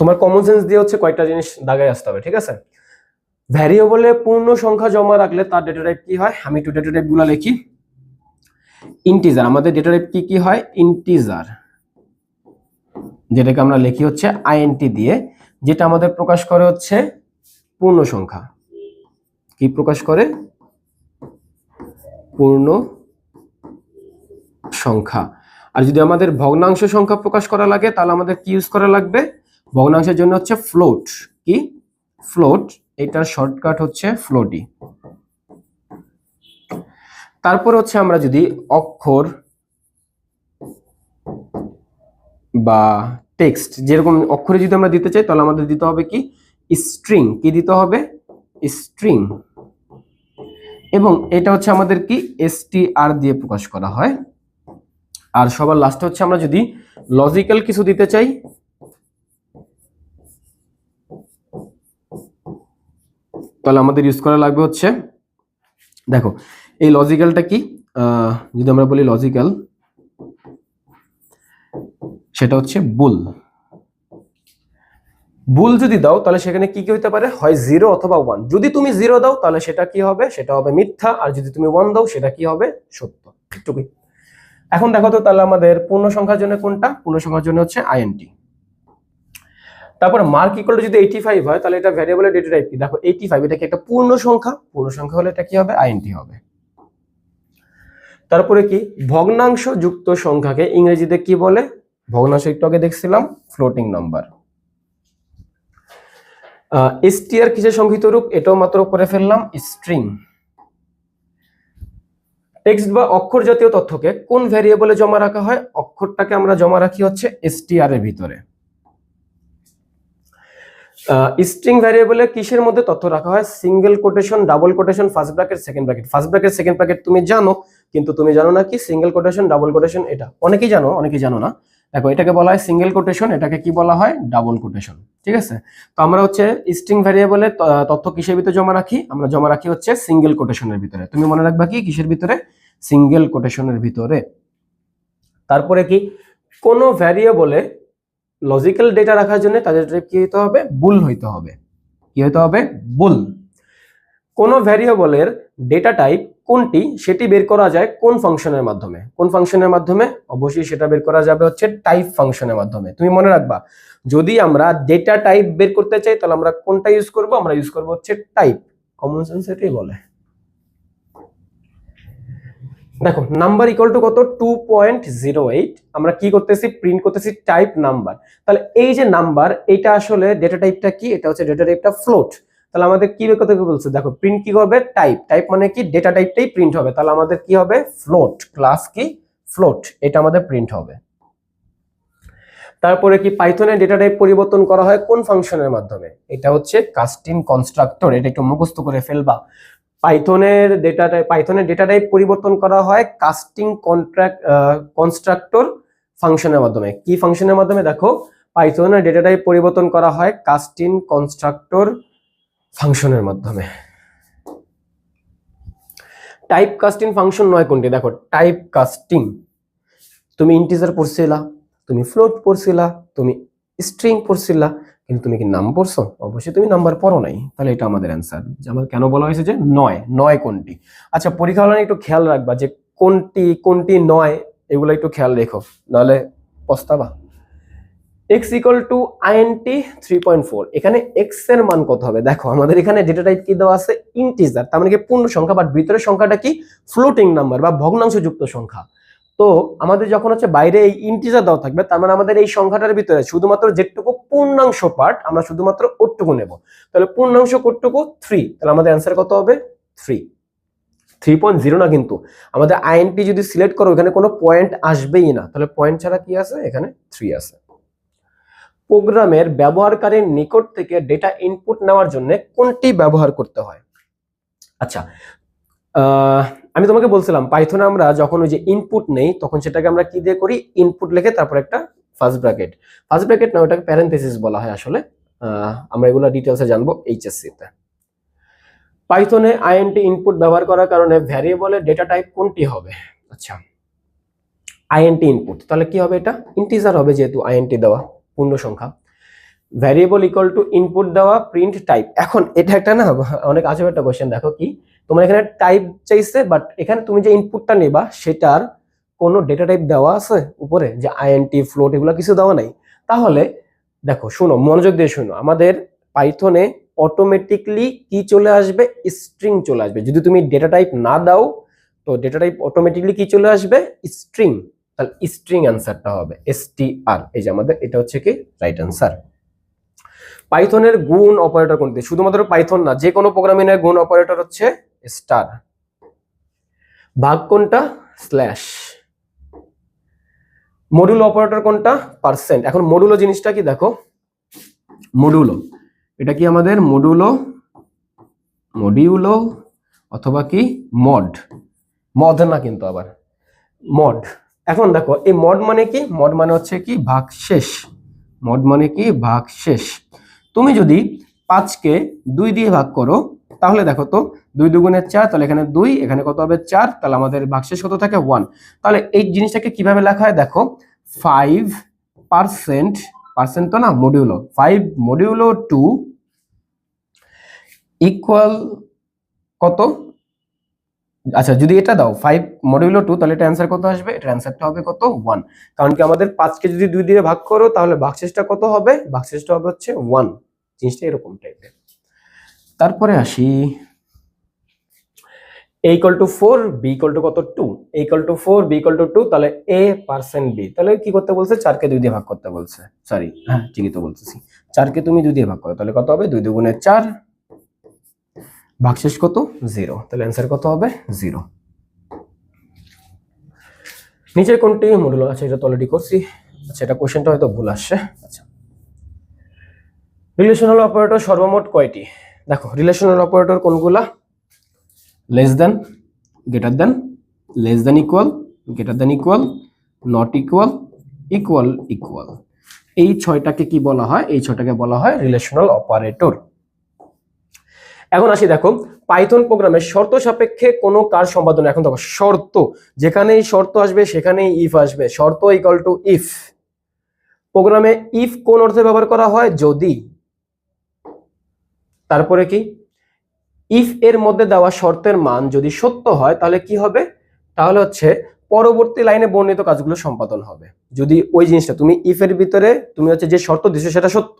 তোমার কমন সেন্স দিয়ে হচ্ছে কয়টা জিনিস দাগায় আসতে হবে, ঠিক আছে? ভ্যারিয়েবলে পূর্ণ সংখ্যা জমা রাখলে তার ডেটা টাইপ কি হয়? আমি একটু ডেটা টাইপগুলো লিখি। ইন্টিজার। আমাদের ডেটা টাইপ কি কি হয়? ইন্টিজার, যেটাকে আমরা লিখি হচ্ছে আইএনটি দিয়ে, যেটা আমাদের প্রকাশ করে হচ্ছে পূর্ণ সংখ্যা। কি প্রকাশ করে? পূর্ণ সংখ্যা। আর যদি আমাদের ভগ্নাংশ সংখ্যা প্রকাশ করা লাগে, তাহলে আমাদের কি ইউজ করা লাগবে? ভগ্নাংশের জন্য হচ্ছে ফ্লোট। কি? ফ্লোট। এটার শর্টকাট হচ্ছে ফ্লোটি। তারপর হচ্ছে আমরা যদি অক্ষর বা টেক্সট, যেরকম অক্ষরে যদি আমরা দিতে চাই, তাহলে আমাদের দিতে হবে কি? স্ট্রিং। কি দিতে হবে? স্ট্রিং। এবং এটা হচ্ছে আমাদের কি? str দিয়ে প্রকাশ করা হয়। আর সবার লাস্টে হচ্ছে আমরা যদি লজিক্যাল কিছু দিতে চাই, তাহলে আমাদের ইউজ করা লাগবে হচ্ছে, দেখো এই লজিক্যালটা কি, যদি আমরা বলি লজিক্যাল, সেটা হচ্ছে বুল। বুল যদি দাও তাহলে সেখানে কি কি হতে পারে? হয় 0 অথবা 1। যদি তুমি 0 দাও তাহলে সেটা কি হবে? সেটা হবে মিথ্যা। আর যদি তুমি 1 দাও সেটা কি হবে? সত্য। এটুকুই। এখন দেখো তো তাহলে আমাদের পূর্ণ সংখ্যার জন্য কোনটা? পূর্ণ সংখ্যার জন্য হচ্ছে আইএনটি। তারপরে মার্ক ইকুয়াল টু যদি 85 হয়, তাহলে এটা ভ্যারিয়েবলের ডেটা টাইপ কি? দেখো 85, এটা কি একটা পূর্ণ সংখ্যা? পূর্ণ সংখ্যা হলে এটা কি হবে? আইএনটি হবে। তারপরে কি? ভগ্নাংশ যুক্ত সংখ্যাকে ইংরেজিতে কি বলে? ভগ্নাংশ একটু আগে দেখছিলাম, ফ্লোটিং নাম্বার। str কিসের সংক্ষিপ্ত রূপ? এটাও মাত্র করে ফেললাম, স্ট্রিং। টেক্সট বা অক্ষর জাতীয় তথ্যকে কোন ভ্যারিয়েবলে জমা রাখা হয়? অক্ষরটাকে আমরা জমা রাখি হচ্ছে str এর ভিতরে। স্ট্রিং ভ্যারিয়েবলে কিসের মধ্যে তথ্য রাখা হয়? Single quotation, double quotation, first bracket, second bracket. First bracket, second bracket তুমি জানো, কিন্তু তুমি জানো না কি সিঙ্গেল কোটেশন, ডাবল কোটেশন। এটা অনেকেই জানো, অনেকেই জানো না। দেখো এটাকে বলা হয় সিঙ্গেল কোটেশন, এটাকে কি বলা হয়? Double quotation. ঠিক আছে? তো আমরা হচ্ছে স্ট্রিং ভ্যারিয়েবলে তথ্য কিসের ভিতরে জমা রাখি? আমরা জমা রাখি হচ্ছে সিঙ্গেল কোটেশনের ভিতরে। তুমি মনে রাখবা কি কিসের ভিতরে? সিঙ্গেল কোটেশনের ভিতরে। তারপরে কি? কোন ভ্যারিয়েবলে লজিক্যাল ডেটা রাখার জন্য তাদের কি হইতে হবে? বুল হইতে হবে। কি হইতে হবে? বুল। কোন ভ্যারিয়েবলের ডেটা টাইপ কোনটি সেটি বের করা যায় কোন ফাংশনের মাধ্যমে? কোন ফাংশনের মাধ্যমে? অবশ্যই সেটা বের করা যাবে হচ্ছে টাইপ ফাংশনের মাধ্যমে। তুমি মনে রাখবা, যদি আমরা ডেটা টাইপ বের করতে চাই তাহলে আমরা কোনটা ইউজ করব? আমরা ইউজ করব হচ্ছে টাইপ। কমন সেন্স এটাই বলে। দেখো নাম্বার ইকুয়াল টু কত 2.08, আমরা কি করতেছি প্রিন্ট করতেছি টাইপ নাম্বার। তাহলে এই যে নাম্বার এটা আসলে ডেটা টাইপটা কি, এটা হচ্ছে ডেটা টাইপটা ফ্লোট। তাহলে আমাদের কি কথা বলছে, দেখো প্রিন্ট কি করবে টাইপ, টাইপ মানে কি ডেটা টাইপটাই প্রিন্ট হবে, তাহলে আমাদের কি হবে ফ্লোট, ক্লাস কি ফ্লোট, এটা আমাদের প্রিন্ট হবে। তারপরে কি পাইথনে ডেটা টাইপ পরিবর্তন করা হয় কোন ফাংশনের মাধ্যমে, এটা হচ্ছে কাস্টিং কনস্ট্রাক্টর, এটা একটু মুখস্থ করে ফেলবা। পাইথনের ডেটা টাইপ পরিবর্তন করা হয় কাস্টিং কনস্ট্রাক্টর ফাংশনের মাধ্যমে। কি ফাংশনের মাধ্যমে, দেখো পাইথনের ডেটা টাইপ পরিবর্তন করা হয় কাস্টিং কনস্ট্রাক্টর ফাংশনের মাধ্যমে। টাইপ কাস্টিং ফাংশন নয় কোনটি, দেখো টাইপ কাস্টিং তুমি ইন্টিজার পড়ছিলা, তুমি ফ্লোট পড়ছিলা, তুমি স্ট্রিং পড়ছিলা, কিন্তু তুমি কি নাম পড়ছো, অবশ্যই তুমি নাম্বার পড়ো নাই। তাহলে এটা আমাদের অ্যান্সার, যে আমার কেন বলা হয়েছে যে নয়, নয় কোনটি। আচ্ছা পরীক্ষা হলে একটু খেয়াল রাখবা যে কোনটি কোনটি নয়, এগুলো একটু খেয়াল রেখো, নাহলে পস্তাবা। x ইকুয়াল টু int 3.4, এখানে x এর মান কত হবে, দেখো আমাদের এখানে ডেটা টাইপ কি দেওয়া আছে ইন্টিজার, তার মানে কি পূর্ণ সংখ্যা, বাট ভিতরের সংখ্যাটা কি ফ্লোটিং নাম্বার বা ভগ্নাংশ যুক্ত সংখ্যা। তো আমাদের যখন হচ্ছে বাইরে এই ইন্টিজার দেওয়া থাকবে, তার মানে আমাদের এই সংখ্যাটার ভিতরে শুধুমাত্র যেটুকু পূর্ণাংশ পার্ট আমরা শুধুমাত্র ওটুকু নেব। তাহলে পূর্ণাংশ কতটুকু 3, তাহলে আমাদের অ্যান্সার কত হবে 3, 3.0 না, কিন্তু আমাদের আইএনটি যদি সিলেক্ট করো এখানে কোনো পয়েন্ট আসবেই না, তাহলে পয়েন্ট ছাড়া কি আছে এখানে 3 আছে। প্রোগ্রামের ব্যবহারকারীর নিকট থেকে ডেটা ইনপুট নেওয়ার জন্য কোনটি ব্যবহার করতে হয়। আচ্ছা আমি তোমাকে বলছিলাম পাইথনে আমরা যখন ওই যে ইনপুট নেই তখন সেটাকে আমরা কি দিয়ে করি, ইনপুট লিখে তারপর একটা ফার্স্ট ব্র্যাকেট না, ওটাকে প্যারেনথেসিস বলা হয় আসলে, আমরা এগুলো ডিটেলসে জানবো এইচএসসি তে। পাইথনে আইএনটি ইনপুট ব্যবহার করার কারণে ভ্যারিয়েবলের ডেটা টাইপ কোনটি হবে। আচ্ছা আইএনটি ইনপুট, তাহলে কি হবে, এটা ইন্টিজার হবে যেহেতু আইএনটি দেওয়া পূর্ণ সংখ্যা। ভ্যারিয়েবল ইকুয়াল টু ইনপুট দেওয়া প্রিন্ট টাইপ। এখন এটা একটা না অনেক আজব একটা কোশ্চেন, দেখো কি তোমার এখানে টাইপ চাইছে, বাট এখানে তুমি যে ইনপুটটা নেবা সেটার কোনো ডেটা টাইপ দেওয়া আছে উপরে, যে আইএনটি ফ্লোট এগুলো কিছু দেওয়া নাই। তাহলে দেখো শোনো, মনোযোগ দিয়ে শোনো, আমাদের পাইথনে অটোমেটিকলি কি চলে আসবে, স্ট্রিং চলে আসবে। যদি তুমি ডেটা টাইপ না দাও তো ডেটা টাইপ অটোমেটিকলি কি চলে আসবে, স্ট্রিং। তাহলে স্ট্রিং অ্যান্সারটা হবে str, এই যে আমাদের এটা হচ্ছে কি রাইট অ্যান্সার। পাইথনের গুণ অপারেটর কোনটি, শুধুমাত্র পাইথন না যে কোনো প্রোগ্রামিংয়ের গুণ অপারেটর হচ্ছে স্টার। ভাগ কোনটা, স্ল্যাশ। মডুলো অপারেটর কোনটা, পার্সেন্ট। এখন মডুলো জিনিসটা কি দেখো, মডুলো এটা কি আমাদের মডিউলো অথবা কি মড না, কিন্তু আবার মড। এখন দেখো এই মড মানে কি, মড মানে হচ্ছে কি ভাগশেষ, মড মানে কি ভাগশেষ। তুমি যদি 5কে 2 দিয়ে ভাগ করো তাহলে দেখো তো 2 দুগুণে 4, তাহলে এখানে 2, এখানে কত হবে 4, তাহলে আমাদের ভাগশেষ কত থাকে 1। তাহলে এই জিনিসটাকে কিভাবে লেখা হয় দেখো, 5% তো না মডিউলো 5 মডিউলো 2 ইকুয়াল কত, আচ্ছা যদি এটা দাও 5 মডিউলো 2 তাহলে এটা অ্যান্সার কত আসবে, এটা অ্যান্সারটা হবে কত 1, কারণ কি আমাদের 5কে যদি 2 দিয়ে ভাগ করো তাহলে ভাগশেষটা কত হবে, ভাগশেষটা হবে হচ্ছে 1, জিনিসটা এরকম টাইপের। তারপরে আসি a equal to 4 b equal to কত 2, a equal to 4 b equal to 2, তাহলে a% b, তাহলে কি করতে বলছে 4কে 2 দিয়ে ভাগ করতে বলছে, সরি হ্যাঁ ঠিকই তো বলতেছি, 4কে তুমি 2 দিয়ে ভাগ করো তাহলে কত হবে 2 দুগুণে 4, ভাগশেষ কত 0, তাহলে অ্যান্সার কত হবে 0। নিচের কোনটি মডুলো, আচ্ছা এটা তো অলরেডি করছি, আচ্ছা এটা কোশ্চেনটা হয়তো ভুল আসছে। আচ্ছা রিলেশনাল অপারেটর সর্বমোট কয়টি, দেখো রিলেশনাল অপারেটর কোনগুলা, less than, greater than, less than equal, greater than equal, not equal, equal equal, এই 6টাকে কি বলা হয়, এই 6টাকে বলা হয় রিলেশনাল অপারেটর। এখন আসি দেখো পাইথন প্রোগ্রামে শর্ত সাপেক্ষে কোনো কাজ সম্পাদন, এখন দেখো শর্ত, যেখানেই শর্ত আসবে সেখানেই ইফ আসবে, শর্ত ইকুয়াল টু ইফ। প্রোগ্রামে ইফ কোন অর্থে ব্যবহার করা হয়, যদি, তারপরে কি ইফ এর মধ্যে দেওয়া শর্তের মান যদি সত্য হয় তাহলে কি হবে, তাহলে হচ্ছে পরবর্তী লাইনে বর্ণিত কাজগুলো সম্পাদন হবে। যদি ওই জিনিসটা তুমি ইফ এর ভিতরে তুমি হচ্ছে যে শর্ত দিছো সেটা সত্য,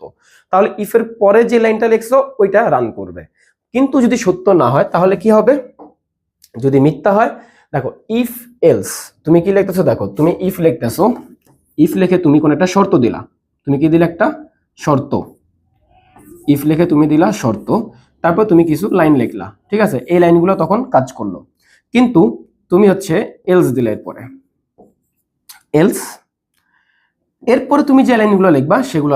তাহলে ইফ এর পরে যে লাইনটা লিখছো ওইটা রান করবে। কিন্তু যদি সত্য না হয় তাহলে কি হবে, যদি মিথ্যা হয় দেখো ইফ এলস, তুমি কি লিখতেছো, দেখো তুমি ইফ লিখতেছো, ইফ লিখে তুমি কোন একটা শর্ত দিলা, তুমি কি দিলে একটা শর্ত, ইফ লিখে তুমি দিলা শর্ত, তারপর তুমি কিছু লাইন লিখলা, ঠিক আছে, এই লাইনগুলো তখন কাজ করলো। কিন্তু তুমি হচ্ছে এলস দিলে, এরপরে এলস, এরপরে তুমি যে লাইনগুলো লিখবা সেগুলো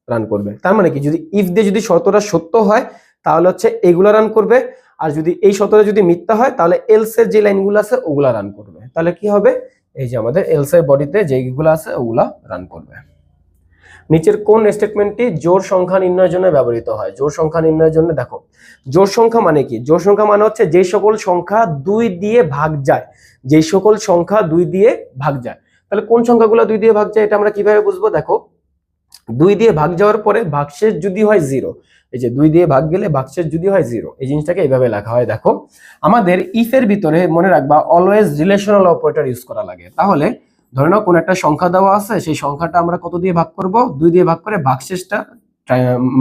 রান করবে। তার মানে কি, যদি ইফ দিয়ে যদি শর্তটা সত্য হয় তাহলে হচ্ছে এগুলা রান করবে, আর যদি এই শর্তটা যদি মিথ্যা হয় তাহলে এলস এর যে লাইনগুলো আছে ওগুলা রান করবে। তাহলে কি হবে, এই যে আমাদের এলস এর বডিতে যেগুলো আছে ওগুলা রান করবে। নিচের কোন স্টেটমেন্টটি জোড় সংখ্যা নির্ণয়ের জন্য ব্যবহৃত হয়? জোড় সংখ্যা নির্ণয়ের জন্য দেখো, জোড় সংখ্যা মানে কি, জোড় সংখ্যা মানে হচ্ছে যে সকল সংখ্যা 2 দিয়ে ভাগ যায়, যে সকল সংখ্যা 2 দিয়ে ভাগ যায়। তাহলে কোন সংখ্যাগুলো 2 দিয়ে ভাগ যায় এটা আমরা কিভাবে বুঝবো, দেখো 2 দিয়ে ভাগ যাওয়ার পরে ভাগশেষ যদি হয় 0, এই যে 2 দিয়ে ভাগ গেলে ভাগশেষ যদি হয় 0, এই জিনিসটাকে এইভাবে লেখা হয়। দেখো আমাদের ইফ এর ভিতরে মনে রাখবা অলওয়েজ রিলেশনাল অপারেটর ইউজ করা লাগে। তাহলে ধরে নাও কোন একটা সংখ্যা দেওয়া আছে, সেই সংখ্যাটা আমরা কত দিয়ে ভাগ করব, 2 দিয়ে ভাগ করে ভাগশেষটা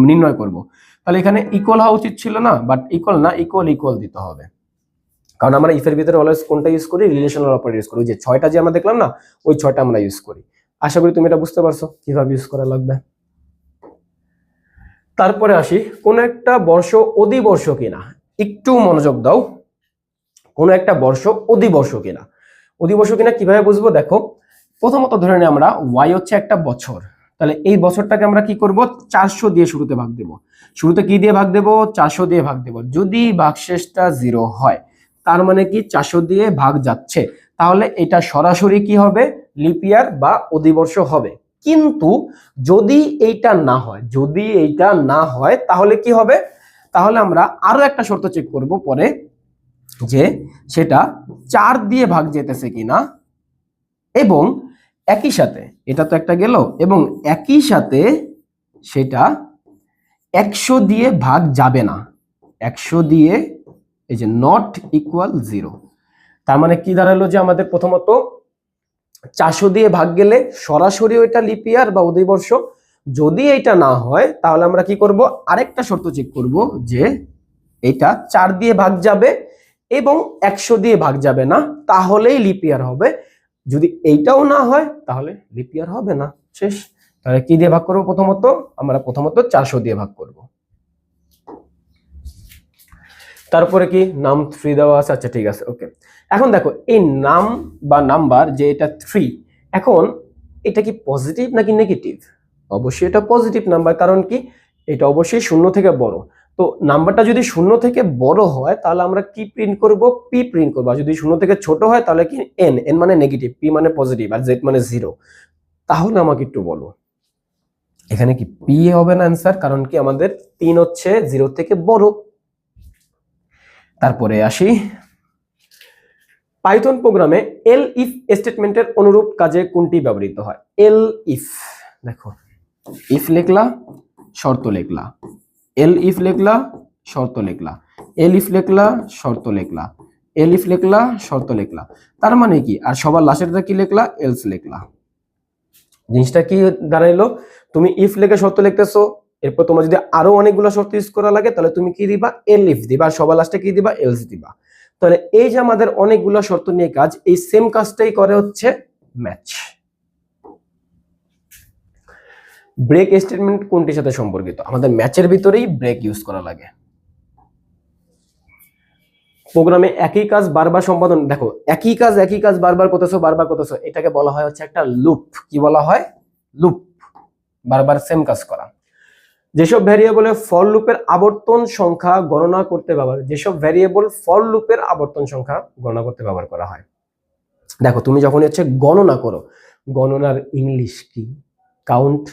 নির্ণয় করব। তাহলে এখানে ইকুয়াল হওয়া উচিত ছিল না, বাট ইকুয়াল না, ইকুয়াল ইকুয়াল দিতে হবে, কারণ আমরা ইফের ভিতরে অলওয়েজ কোনটা ইউজ করি, রিলেশনাল অপারেটর ইউজ করি। ওই যে 6টা যে আমরা দেখলাম না, ওই 6টা আমরা ইউজ করি। আশা করি তুমি এটা বুঝতে পারছো কিভাবে ইউজ করা লাগবে। তারপরে আসি, কোন একটা বর্ষ অধিবর্ষ কিনা, একটু মনোযোগ দাও, কোন একটা বর্ষ অধিবর্ষ কিনা, অধিবর্ষ কিনা কিভাবে বুঝবো, দেখো প্রথমত ধরে নিই আমরা ওয়াই হচ্ছে একটা বছর, তাহলে এই বছরটাকে আমরা কি করব, 400 দিয়ে শুরুতে ভাগ দেব। শুরুতে কি দিয়ে ভাগ দেব, 400 দিয়ে ভাগ দেব। যদি ভাগশেষটা 0 হয় তার মানে কি 400 দিয়ে ভাগ যাচ্ছে, তাহলে এটা সরাসরি কি হবে, লিপ ইয়ার বা অধিবর্ষ হবে। কিন্তু যদি এইটা না হয়, যদি এইটা না হয় তাহলে কি হবে, তাহলে আমরা আরো একটা শর্ত চেক করব পরে, যে সেটা 4 দিয়ে ভাগ যেতেছে কিনা, এবং একই সাথে এটা তো একটা গেল, এবং একই সাথে সেটা 100 দিয়ে ভাগ যাবে না, 100 দিয়ে, এই যে নট ইকুয়াল 0। তার মানে কি দাঁড়ালো, যে আমাদের প্রথমত 400 দিয়ে ভাগ গেলে সরাসরি ওইটা লিপ ইয়ার বা অধিবর্ষ। যদি এটা না হয় তাহলে আমরা কি করব, আরেকটা শর্ত চেক করব, যে এটা 4 দিয়ে ভাগ যাবে এবং 100 দিয়ে ভাগ যাবে না, তাহলেই লিপ ইয়ার হবে। যদি এইটাও না হয় তাহলে লিপ ইয়ার হবে না, শেষ। তাহলে কি দিয়ে ভাগ করব, প্রথমত আমরা 400 দিয়ে ভাগ করব। তারপরে কি নাম 3 দেওয়া আছে, আচ্ছা ঠিক আছে, ওকে। এখন দেখো এই নাম বা নাম্বার যে এটা 3, এখন এটা কি পজিটিভ নাকি নেগেটিভ? অবশ্যই এটা পজিটিভ নাম্বার, কারণ কি এটা অবশ্যই 0 থেকে বড়। তো নাম্বারটা যদি 0 থেকে বড় হয় তাহলে আমরা কি প্রিন্ট করব, পি প্রিন্ট করব। আর যদি 0 থেকে ছোট হয় তাহলে কি এন, এন মানে নেগেটিভ, পি মানে পজিটিভ, আর জেড মানে 0। তাহলে আমাকে একটু বলো এখানে কি পি হবে না অ্যান্সার, কারণ কি আমাদের 3 হচ্ছে 0 থেকে বড়। তারপরে আসি, পাইথন প্রোগ্রামে এল ইফ স্টেটমেন্টের অনুরূপ কাজে কোনটি ব্যবহৃত হয়? এল ইফ, দেখো ইফ লিখলা, শর্ত লিখলা, এল ইফ লিখলা, শর্ত লিখলা, এল ইফ লিখলা, শর্ত লিখলা, এল ইফ লিখলা, শর্ত লিখলা। তার মানে কি, আর সবার লাস্টেরটা কি লিখলা, এলস লিখলা। জিনিসটা কি দাঁড়াইলো, তুমি ইফ লিখে শর্ত লিখতেছো, এরপর তোমার যদি আরো অনেকগুলো শর্ত ইউজ করা লাগে তাহলে তুমি কি দিবা, এল ইফ দিবা, আর সবার লাস্টে কি দিবা, এলস দিবা। তাহলে এই যে আমাদের অনেকগুলো শর্ত নিয়ে কাজ, এই সেম কাজটাই করে হচ্ছে ম্যাচ। ব্রেক স্টেটমেন্ট কোনটির সাথে সম্পর্কিত? আমাদের ম্যাচের ভিতরেই ব্রেক ইউজ করা লাগে। প্রোগ্রামে একই কাজ বারবার সম্পাদন, দেখো একই কাজ বারবার করতেছো, এটাকে বলা হয় হচ্ছে একটা লুপ। কি বলা হয়, লুপ, বারবার সেম কাজ করা। যেসব ভ্যারিয়েবলে ফর লুপের আবর্তন সংখ্যা গণনা করতে ব্যবহার, যেসব ভ্যারিয়েবল ফর লুপের আবর্তন সংখ্যা গণনা করতে ব্যবহার করা হয়। দেখো তুমি যখন হচ্ছে গণনা করো, গণনার ইংলিশ কি, count,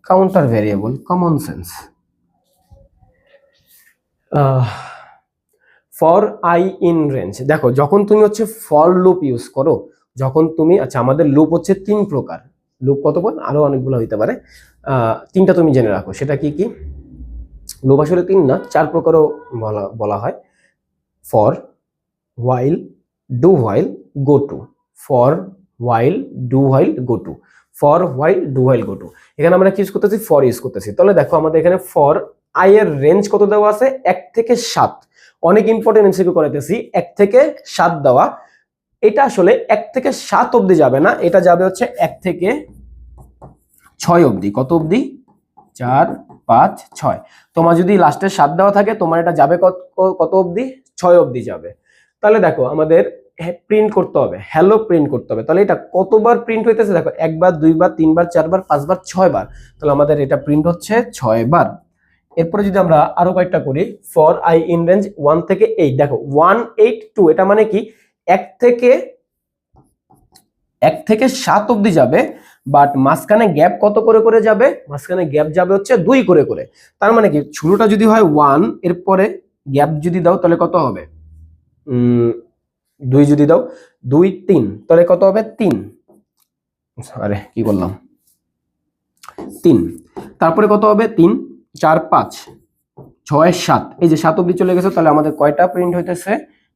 counter variable, common sense. For I in range, দেখো যখন তুমি হচ্ছে ফর লুপ ইউজ করো, যখন তুমি, আচ্ছা আমাদের লুপ হচ্ছে 3 প্রকার, লুপ কত বল, আরো অনেকগুলো হইতে পারে, 3টা তুমি জেনে রাখো। সেটা কি কি, লুপ আসলে 3 না 4 প্রকারও বলা হয়। For, while, do while, go to, for, while, do while, go to, for, while, do while, go to। এখানে আমরা কি ইউজ করতেছি, ফর ইউজ করতেছি। তাহলে দেখো আমাদের এখানে ফর আই এর রেঞ্জ কত দেওয়া আছে, 1 থেকে 7। অনেক ইম্পর্টেন্ট এমসিকিউ করাইতেছি। 1 থেকে 7 দেওয়া, এটা আসলে 1 থেকে 7 অবধি যাবে না, এটা যাবে হচ্ছে 1 থেকে 6 অবধি। কত অবধি? 4 5 6। তোমার যদি লাস্টে 7 দেওয়া থাকে তোমার এটা যাবে কত অবধি? 6 অবধি যাবে। তাহলে দেখো আমাদের প্রিন্ট করতে হবে, হ্যালো প্রিন্ট করতে হবে। তাহলে এটা কতবার প্রিন্ট হইতেছে দেখো, 1 বার 2 বার 3 বার 4 বার 5 বার 6 বার। তাহলে আমাদের এটা প্রিন্ট হচ্ছে 6 বার। এরপরে যদি আমরা আরো কয়েকটা করি, ফর আই ইন রেঞ্জ 1 থেকে 8, দেখো 182, এটা মানে কি 1 থেকে 7 অবধি যাবে, বাট মাঝখানে গ্যাপ কত করে করে যাবে? মাঝখানে গ্যাপ যাবে হচ্ছে 2 করে করে। তার মানে কি শুরুটা যদি হয় 1, এরপরে গ্যাপ যদি দাও তাহলে কত হবে? 2 যদি দাও, 2 3, তাহলে কত হবে? 3। আরে কি করলাম? 3। তারপরে কত হবে? 3 4 5 6 7, এই যে 7 অবধি চলে গেছে। তাহলে আমাদের কয়টা প্রিন্ট হইতেছে?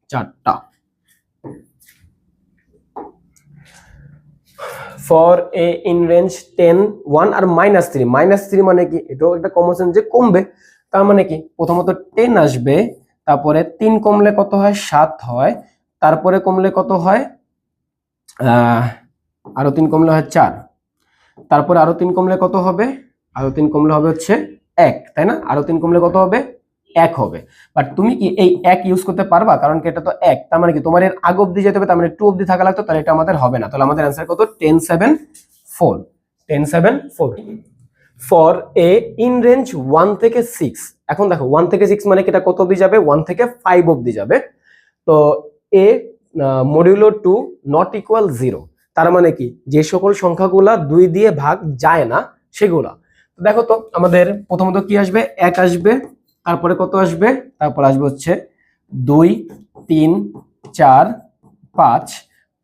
4টা। ফর এ ইন রেঞ্জ 10 1 আর -3, -3 মানে কি? এটাও একটা কমন সেন্স যে কমবে। তার মানে কি প্রথমত 10 আসবে, তারপরে 3 কমলে কত হয়? 7 হয়, তারপরে কমলে কত হয়? আরো 3 কমলে হয় 4, তারপরে আরো 3 কমলে কত হবে? আরো 3 কমলে হবে হচ্ছে 1, তাই না? আরো 3 কমলে কত হবে? 1 হবে। বাট তুমি কি এই 1 ইউজ করতে পারবা? কারণ কি এটা তো 1, তার মানে কি তোমার এর আগ অবধি যেতে হবে, তার মানে 2 অবধি থাকা লাগতো, তাহলে এটা আমাদের হবে না। তাহলে আমাদের অ্যানসার কত? 10 7 4। 10 7 4। ফর এ ইন রেঞ্জ 1 থেকে 6, এখন দেখো 1 থেকে 6 মানে কি এটা কত অবধি যাবে? 1 থেকে 5 অবধি যাবে। তো এ মডিউলো 2 নট ইকুয়াল 0, তার মানে কি যে সকল সংখ্যাগুলা 2 দিয়ে ভাগ যায় না সেগুলা। দেখো তো আমাদের প্রথমত কি আসবে? 1 আসবে, তারপরে কত আসবে? তারপর আসবে হচ্ছে 2 3 4 5,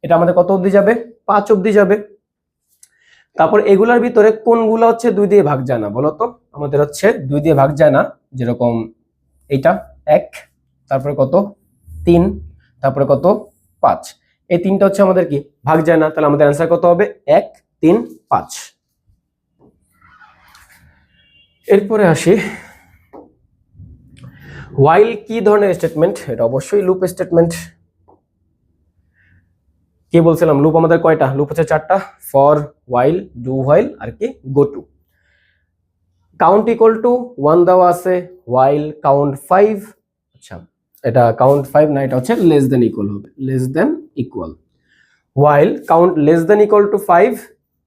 এটা আমাদের কত অবধি যাবে? 5 অবধি যাবে। তারপর এগুলার ভিতরে কোনগুলো হচ্ছে 2 দিয়ে ভাগ যায় না বলো তো? আমাদের হচ্ছে 2 দিয়ে ভাগ যায় না, যেরকম এইটা 1, তারপরে কত? 3, তারপরে কত? 5। এই তিনটা হচ্ছে আমাদের কি ভাগ যায় না। তাহলে আমাদের অ্যান্সার কত হবে? 1 3 5। এরপরে আসি, while কি ধরনের স্টেটমেন্ট? এটা অবশ্যই লুপ স্টেটমেন্ট। কি বলছিলাম? লুপ আমাদের কয়টা? লুপ হচ্ছে 4টা, ফর, while, do while আর কি go to। Count equal to 1 দেওয়া আছে, while count 5, আচ্ছা এটা কাউন্ট 5 না, এটা হচ্ছে লেস দেন ইকুয়াল হবে, less than equal. while count less than equal to 5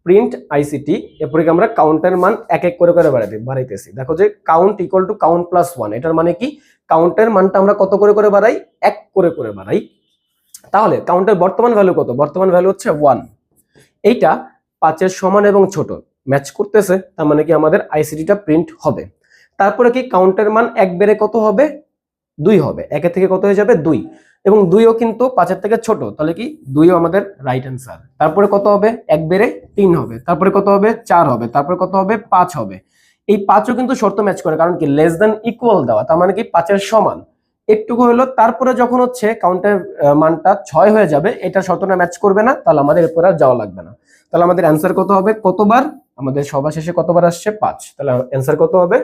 print ICT. এরপরে আমরা কাউন্টের মান এক এক করে করে বাড়াইতেছি। দেখো যে count equal to count plus 1, এটার মানে কি কাউন্টের মানটা আমরা কত করে করে বাড়াই? 1 করে করে বাড়াই। তাহলে কাউন্টের বর্তমান ভ্যালু কত? বর্তমান ভ্যালু হচ্ছে 1। এইটা 5 এর সমান এবং ছোট ম্যাচ করতেছে, তার মানে কি আমাদের আইসিটিটা প্রিন্ট হবে। তারপরে কি কাউন্টের মান 1 বেড়ে কত হবে? 2 হবে। 1 এর থেকে কত হয়ে যাবে? 2, এবং 2ও কিন্তু 5 এর থেকে ছোট, তাহলে কি 2ও আমাদের রাইট অ্যান্সার। তারপরে কত হবে? 1 বেড়ে 3 হবে, তারপরে কত হবে? 4 হবে, তারপরে কত হবে? 5 হবে। এই 5ও কিন্তু শর্ত ম্যাচ করে, কারণ কি লেস দ্যান ইকুয়াল দেওয়া, তার মানে কি 5 এর সমান একটুকু হলো। তারপরে যখন হচ্ছে কাউন্টের মানটা 6 হয়ে যাবে, এটা শর্তটা ম্যাচ করবে না, তাহলে আমাদের এরপর আর যাওয়া লাগবে না। তাহলে আমাদের অ্যান্সার কত হবে? কতবার? আমাদের সবার শেষে কতবার আসছে? 5। তাহলে অ্যান্সার কত হবে?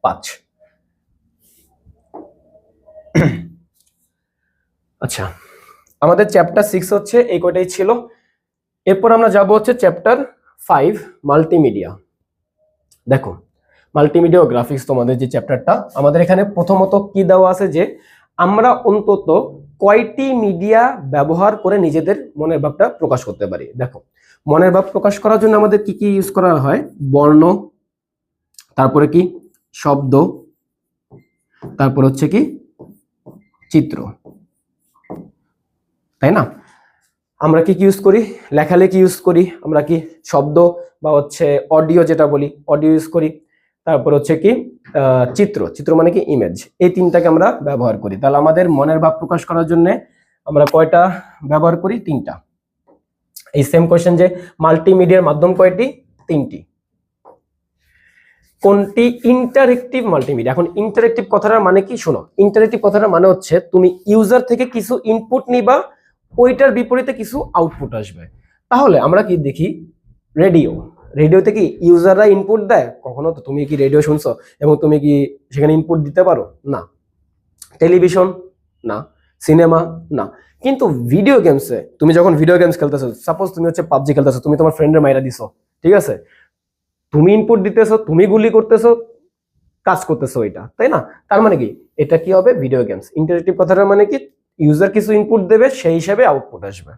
5। আচ্ছা, আমাদের চ্যাপ্টার 6 হচ্ছে এই কয়টাই ছিল। এরপর আমরা যাব হচ্ছে চ্যাপ্টার 5 মাল্টিমিডিয়া। দেখো মাল্টিমিডিয়া ও গ্রাফিক্স তোমাদের যে চ্যাপ্টারটা, আমাদের এখানে প্রথমত কি দেওয়া আছে যে আমরা অন্তত কয়টি মিডিয়া ব্যবহার করে নিজেদের মনের ভাবটা প্রকাশ করতে পারি। দেখো মনের ভাব প্রকাশ করার জন্য আমাদের কি কি ইউজ করা হয়? বর্ণ, তারপরে কি শব্দ, তারপর হচ্ছে কি চিত্র, তাই না? আমরা কি কি ইউজ করি? লেখালেখি ইউজ করি, আমরা কি শব্দ বা হচ্ছে অডিও যেটা বলি অডিও ইউজ করি, তারপর হচ্ছে কি চিত্র মানে কি ইমেজ, এই তিনটাকে আমরা ব্যবহার করি। তাহলে আমাদের মনের ভাব প্রকাশ করার জন্য আমরা কয়টা ব্যবহার করি? 3টা। এই সেম কোশ্চেন যে মাল্টিমিডিয়ার মাধ্যম কয়টি? 3টি। কোনটি ইন্টারেক্টিভ মাল্টিমিডিয়া? এখন ইন্টারেক্টিভ কথাটার মানে কি? শোনো, ইন্টারেক্টিভ কথাটার মানে হচ্ছে তুমি ইউজার থেকে কিছু ইনপুট নিবা, ওইটার বিপরীতে কিছু আউটপুট আসবে। তাহলে আমরা কি দেখি? রেডিওতে কি ইউজাররা ইনপুট দেয়? কখনো তো তুমি কি রেডিও শুনছো এবং তুমি কি সেখানে ইনপুট দিতে পারো? না। টেলিভিশন না, সিনেমা না। কিন্তু ভিডিও গেমসে তুমি যখন ভিডিও গেমস খেলতেছো, সাপোজ তুমি হচ্ছে পাবজি খেলতেছো, তুমি তোমার ফ্রেন্ডের মাইরা দিছো, ঠিক আছে, তুমি ইনপুট দিতেছো, তুমি গুলি করতেছো, কাজ করতেছো এটা, তাই না? তার মানে কি এটা কি হবে? Video games. ইন্টারেক্টিভ কথাটা মানে কি ইউজার কিছু ইনপুট দেবে, সেই হিসাবে আউটপুট আসবে।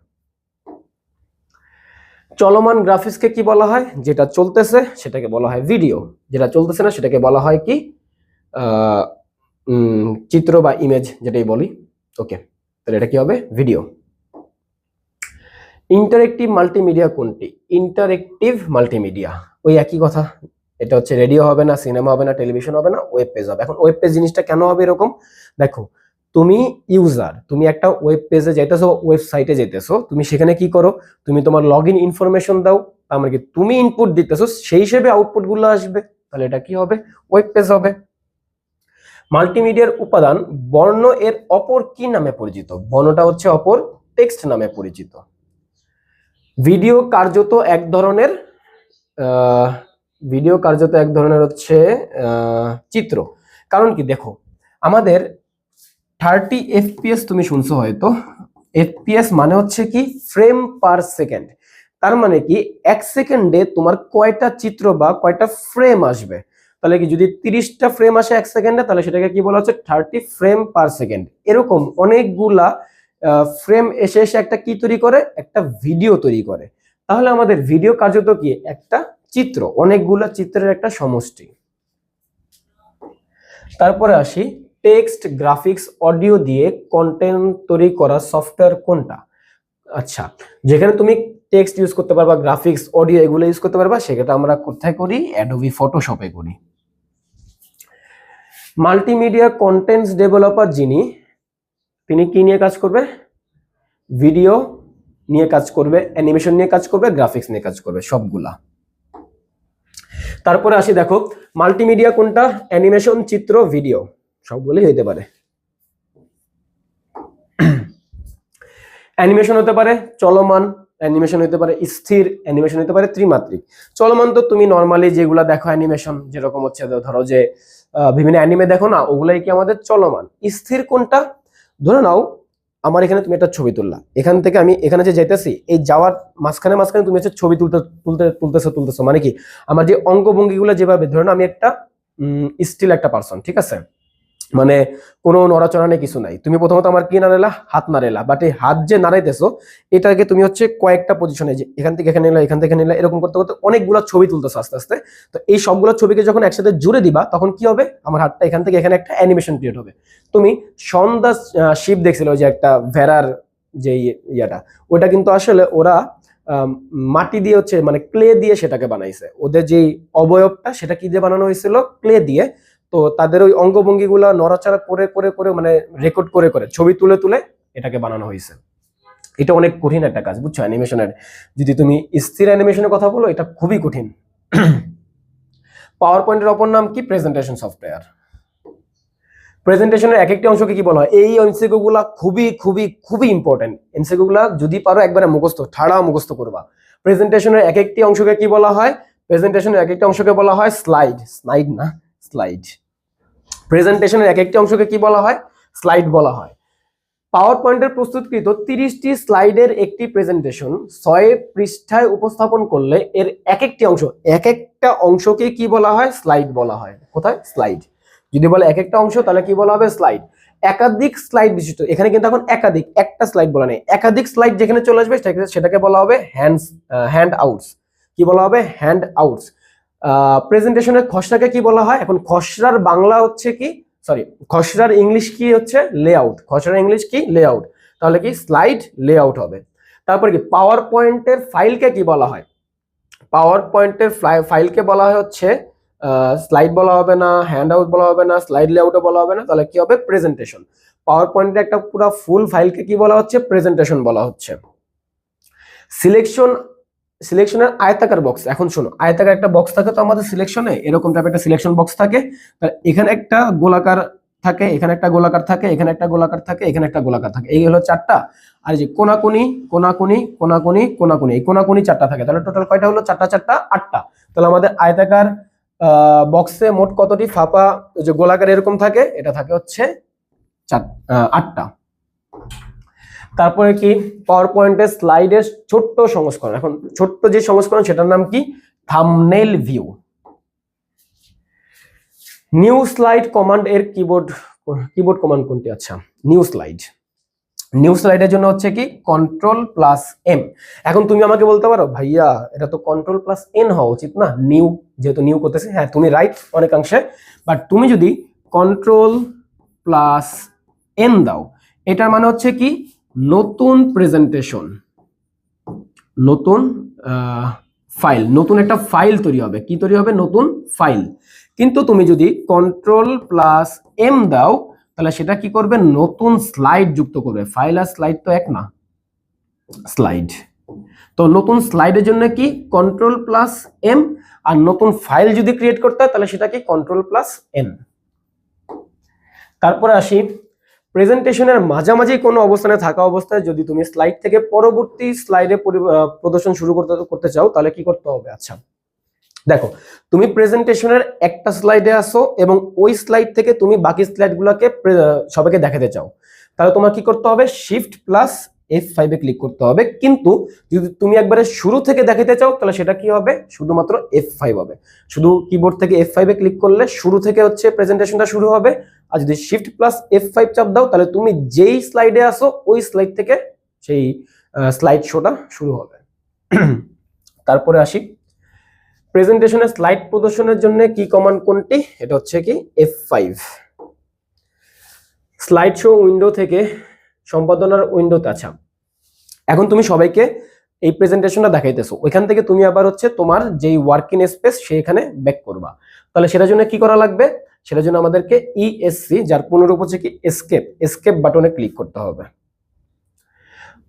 চলমান গ্রাফিক্সকে কি বলা হয়? যেটা চলতেছে সেটাকে বলা হয় ভিডিও, যেটা চলতেছে না সেটাকে বলা হয় কি চিত্র বা ইমেজ, যেটাই বলি। ওকে, তাহলে এটা কি হবে? ভিডিও। ইন্টারেক্টিভ মাল্টিমিডিয়া কোনটি? ইন্টারেক্টিভ মাল্টিমিডিয়া ওই একই কথা, এটা হচ্ছে রেডিও হবে না, সিনেমা হবে না, টেলিভিশন হবে না, ওয়েব পেজ হবে। এখন ওয়েব পেজ জিনিসটা কেন হবে এরকম? দেখো, তুমি ইউজার, তুমি একটা ওয়েব পেজে যাইতেছো, ওয়েবসাইটে যাইতেছো, তুমি সেখানে কি করো? তুমি তোমার লগ ইন ইনফরমেশন দাও, তার মানে কি তুমি ইনপুট দিতেছো, সেই হিসেবে আউটপুট গুলো আসবে, তাহলে এটা কি হবে? ওয়েব পেজ হবে। মাল্টিমিডিয়ার উপাদান বর্ণ এর অপর কি নামে পরিচিত? বর্ণটা হচ্ছে অপর টেক্সট নামে পরিচিত। ভিডিও কার্যত এক ধরনের হচ্ছে চিত্র। কারণ কি দেখো, আমাদের 30 FPS তুমি শুনছো হয়তো, FPS মানে হচ্ছে কি ফ্রেম পার সেকেন্ড। তার মানে কি এক সেকেন্ডে তোমার কয়টা চিত্র বা কয়টা ফ্রেম আসবে? তাহলে কি যদি 30টা ফ্রেম আসে এক সেকেন্ডে, তাহলে সেটাকে কি বলা হচ্ছে? 30 ফ্রেম পার সেকেন্ড। এরকম অনেকগুলা ফ্রেম এসে এসে একটা কি তৈরি করে? একটা ভিডিও তৈরি করে। তাহলে আমাদের ভিডিও কার্যত কি একটা চিত্র, অনেকগুলা চিত্রের একটা সমষ্টি। তারপরে আসি, টেক্সট, গ্রাফিক্স, অডিও দিয়ে কন্টেন্ট তৈরি করা সফটওয়্যার কোনটা? আচ্ছা, যেখানে তুমি টেক্সট ইউজ করতে পারবা, গ্রাফিক্স, অডিও এগুলো ইউজ করতে পারবা, সেটা আমরা কোথায় করি? অ্যাডোবি ফটোশপে করি। মাল্টিমিডিয়া কন্টেন্টস ডেভেলপার যিনি, তিনি কি নিয়ে কাজ করবে? ভিডিও নিয়ে কাজ করবে, অ্যানিমেশন নিয়ে কাজ করবে, গ্রাফিক্স নিয়ে কাজ করবে, সবগুলা। তারপরে আসি, দেখো মাল্টিমিডিয়া কোনটা? অ্যানিমেশন, চিত্র, ভিডিও, সবগুলোই হইতে পারে। অ্যানিমেশন হতে পারে চলমান, অ্যানিমেশন হতে পারে স্থির, অ্যানিমেশন হতে পারে ত্রিমাত্রিক। চলমান তো তুমি নর্মালি যেগুলা দেখো অ্যানিমেশন, যেরকম হচ্ছে ধরো যে বিভিন্ন অ্যানিমে দেখো না, ওগুলাই কি আমাদের চলমান। স্থির কোনটা? ধরে নাও আমার এখানে তুমি একটা ছবি তুললা, এখান থেকে আমি এখানে যে যাইতেছি, এই যাওয়ার মাঝখানে মাঝখানে তুমি হচ্ছে ছবি তুলতেছো, মানে কি আমার যে অঙ্গভঙ্গিগুলো যেভাবে, ধরে নাও আমি একটা স্টিল একটা পারসন, ঠিক আছে, মানে কোনো নড়াচড়া নেই, কিছু নাই, তুমি প্রথমত আমার কি নাড়াইলা? হাত নাড়াইলা। বাট এই হাত যে নাড়াইতেছো, এটাকে তুমি হচ্ছে কয়েকটা পজিশনে, যে এখান থেকে এখানে নিলা, এখান থেকে নিলা, এরকম করতে করতে অনেকগুলো ছবি তুলতেছো আস্তে আস্তে। তো এই সবগুলো ছবিকে যখন একসাথে জুড়ে দিবা, তখন কি হবে? আমার হাতটা এখান থেকে এখানে একটা অ্যানিমেশন ক্রিয়েট হবে। তুমি সন্ধ্যা শিপ দেখছিল যে একটা ভেড়ার যে ইয়াটা, ওটা কিন্তু আসলে ওরা মাটি দিয়ে হচ্ছে, মানে ক্লে দিয়ে সেটাকে বানাইছে। ওদের যে অবয়বটা সেটা কি দিয়ে বানানো হয়েছিল? ক্লে দিয়ে। তো তাদের ওই অঙ্গভঙ্গিগুলা নড়াচড়া করে করে করে, মানে রেকর্ড করে করে, ছবি তুলে তুলে এটাকে বানানো হয়েছে। এটা অনেক কঠিন একটা কাজ, বুঝছো? অ্যানিমেশনের, যদি তুমি স্থির অ্যানিমেশনের কথা বলো, এটা খুবই কঠিন। পাওয়ার পয়েন্টের অপর নাম কি? Presentation software. প্রেজেন্টেশনের এক একটি অংশকে কি বলা হয়? এই এমসিকিউ গুলা খুবই খুবই খুবই ইম্পর্টেন্ট। এমসিকিউ গুলা যদি পারো একবারে মুখস্থ, ঠাড়া মুখস্থ করবা। প্রেজেন্টেশনের এক একটি অংশকে কি বলা হয়? প্রেজেন্টেশনের এক একটি অংশকে বলা হয় স্লাইড। স্লাইড না, স্লাইড। প্রেজেন্টেশনের এক একটি অংশকে কি বলা হয়? স্লাইড বলা হয়। পাওয়ার পয়েন্টের প্রস্তুতকৃত 30টি স্লাইডের একটি প্রেজেন্টেশন 6 পৃষ্ঠায় উপস্থাপন করলে এর এক একটা অংশকে কি বলা হয়? স্লাইড বলা হয়। কোথায়? স্লাইড। যদি বলে এক একটা অংশ, তাহলে কি বলা হবে? স্লাইড। একাধিক স্লাইড বিশিষ্ট, এখানে কিন্তু এখন একাধিক, একটা স্লাইড বলা নেই, একাধিক স্লাইড যেখানে চলে আসবে সেটাকে বলা হবে হ্যান্ড আউটস। কি বলা হবে? Hand outs. প্রেজেন্টেশনের খসড়াকে কি বলা হয়? এখন খসড়ার বাংলা হচ্ছে কি, সরি, খসড়ার ইংলিশ কি হচ্ছে? লেআউট। খসড়ার ইংলিশ কি? লেআউট। তাহলে কি স্লাইড লেআউট হবে। তারপর কি পাওয়ার পয়েন্টের ফাইলকে কি বলা হয়? পাওয়ার পয়েন্টের ফাইলকে বলা হয় হচ্ছে স্লাইড বলা হবে না, হ্যান্ড আউট বলা হবে না, স্লাইড লেআউটও বলা হবে না, তাহলে কি হবে? প্রেজেন্টেশন। পাওয়ার পয়েন্টের একটা পুরো ফুল ফাইলকে কি বলা হচ্ছে? প্রেজেন্টেশন বলা হচ্ছে। সিলেকশনের আয়তাকার বক্স। এখন শোনো, আয়তাকার একটা বক্স থাকে তো আমাদের সিলেকশনে, এরকম টাইপের একটা সিলেকশন বক্স থাকে। এখানে একটা গোলাকার থাকে, এখানে একটা গোলাকার থাকে, এখানে একটা গোলাকার থাকে, এখানে একটা গোলাকার থাকে, এই হলো চারটা। আর যে কোনাকুনি কোনাকুনি কোনাকুনি কোনাকুনি, এই কোনাকুনি চারটা থাকে। তাহলে টোটাল কয়টা হলো? চারটা চারটা 8টা। তাহলে আমাদের আয়তাকার বক্সে মোট কতটি ফাঁপা যে গোলাকার এরকম থাকে? এটা থাকে হচ্ছে 8টা। তারপরে কি পাওয়ার পয়েন্টের স্লাইডের ছোট্ট সংস্করণ, এখন ছোট্ট যে সংস্করণ সেটার নাম কি thumbnail view. New slide command এর কিবোর্ড কমান্ড কোনটি? আচ্ছা, নিউ স্লাইডের জন্য হচ্ছে কি Ctrl+M। এখন তুমি আমাকে বলতে পারো ভাইয়া এটা তো Ctrl+N হওয়া উচিত না, যেহেতু নিউ করতেছে। হ্যাঁ তুমি রাইট অনেকাংশে, বাট তুমি যদি Ctrl+N দাও এটার মানে হচ্ছে কি নতুন প্রেজেন্টেশন, নতুন ফাইল, নতুন একটা ফাইল তৈরি হবে। কি তৈরি হবে? নতুন ফাইল। কিন্তু তুমি যদি Ctrl+M দাও তাহলে সেটা কি করবে? নতুন স্লাইড যুক্ত করবে। ফাইল আর স্লাইড তো এক না, স্লাইড। তো নতুন স্লাইডের জন্য কি Ctrl+M, আর নতুন ফাইল যদি ক্রিয়েট করতে হয় তাহলে সেটা কি Ctrl+N। তারপরে আসি প্রেজেন্টেশনের মাঝামাঝি কোনো অবস্থানে থাকা অবস্থায় যদি তুমি স্লাইড থেকে পরবর্তী স্লাইডে প্রদর্শন শুরু করতে চাও তাহলে কি করতে হবে? আচ্ছা দেখো, তুমি প্রেজেন্টেশনের একটা স্লাইডে আসো এবং ওই স্লাইড থেকে তুমি বাকি স্লাইডগুলোকে সবাইকে দেখাতে চাও, তাহলে তোমার কি করতে হবে? Shift+F5 এ ক্লিক করতে হবে। কিন্তু যদি তুমি একবারে শুরু থেকে দেখাতে চাও তাহলে সেটা কি হবে? শুধুমাত্র F5 হবে। শুধু কিবোর্ড থেকে F5 এ ক্লিক করলে শুরু থেকে হচ্ছে প্রেজেন্টেশনটা শুরু হবে। আর যদি Shift+F5 চাপ দাও তাহলে তুমি যেই স্লাইডে আসো ওই স্লাইড থেকে সেই স্লাইড শোটা শুরু হবে। তারপরে আসি প্রেজেন্টেশনের স্লাইড প্রদর্শনের জন্য কি কমান্ড কোনটি? এটা হচ্ছে কি F5। স্লাইড শো উইন্ডো থেকে সম্পাদনার উইন্ডোতে। আচ্ছা এখন তুমি সবাইকে এই প্রেজেন্টেশনটা দেখাইতেছো, ওইখান থেকে তুমি আবার হচ্ছে তোমার যেই ওয়ার্কিং স্পেস সেইখানে ব্যাক করবা। তাহলে সেটার জন্য কি করা লাগবে? সেটার জন্য আমাদেরকে ESC, যার পুনরূপ হচ্ছে কি এসকেপ বাটনে ক্লিক করতে হবে।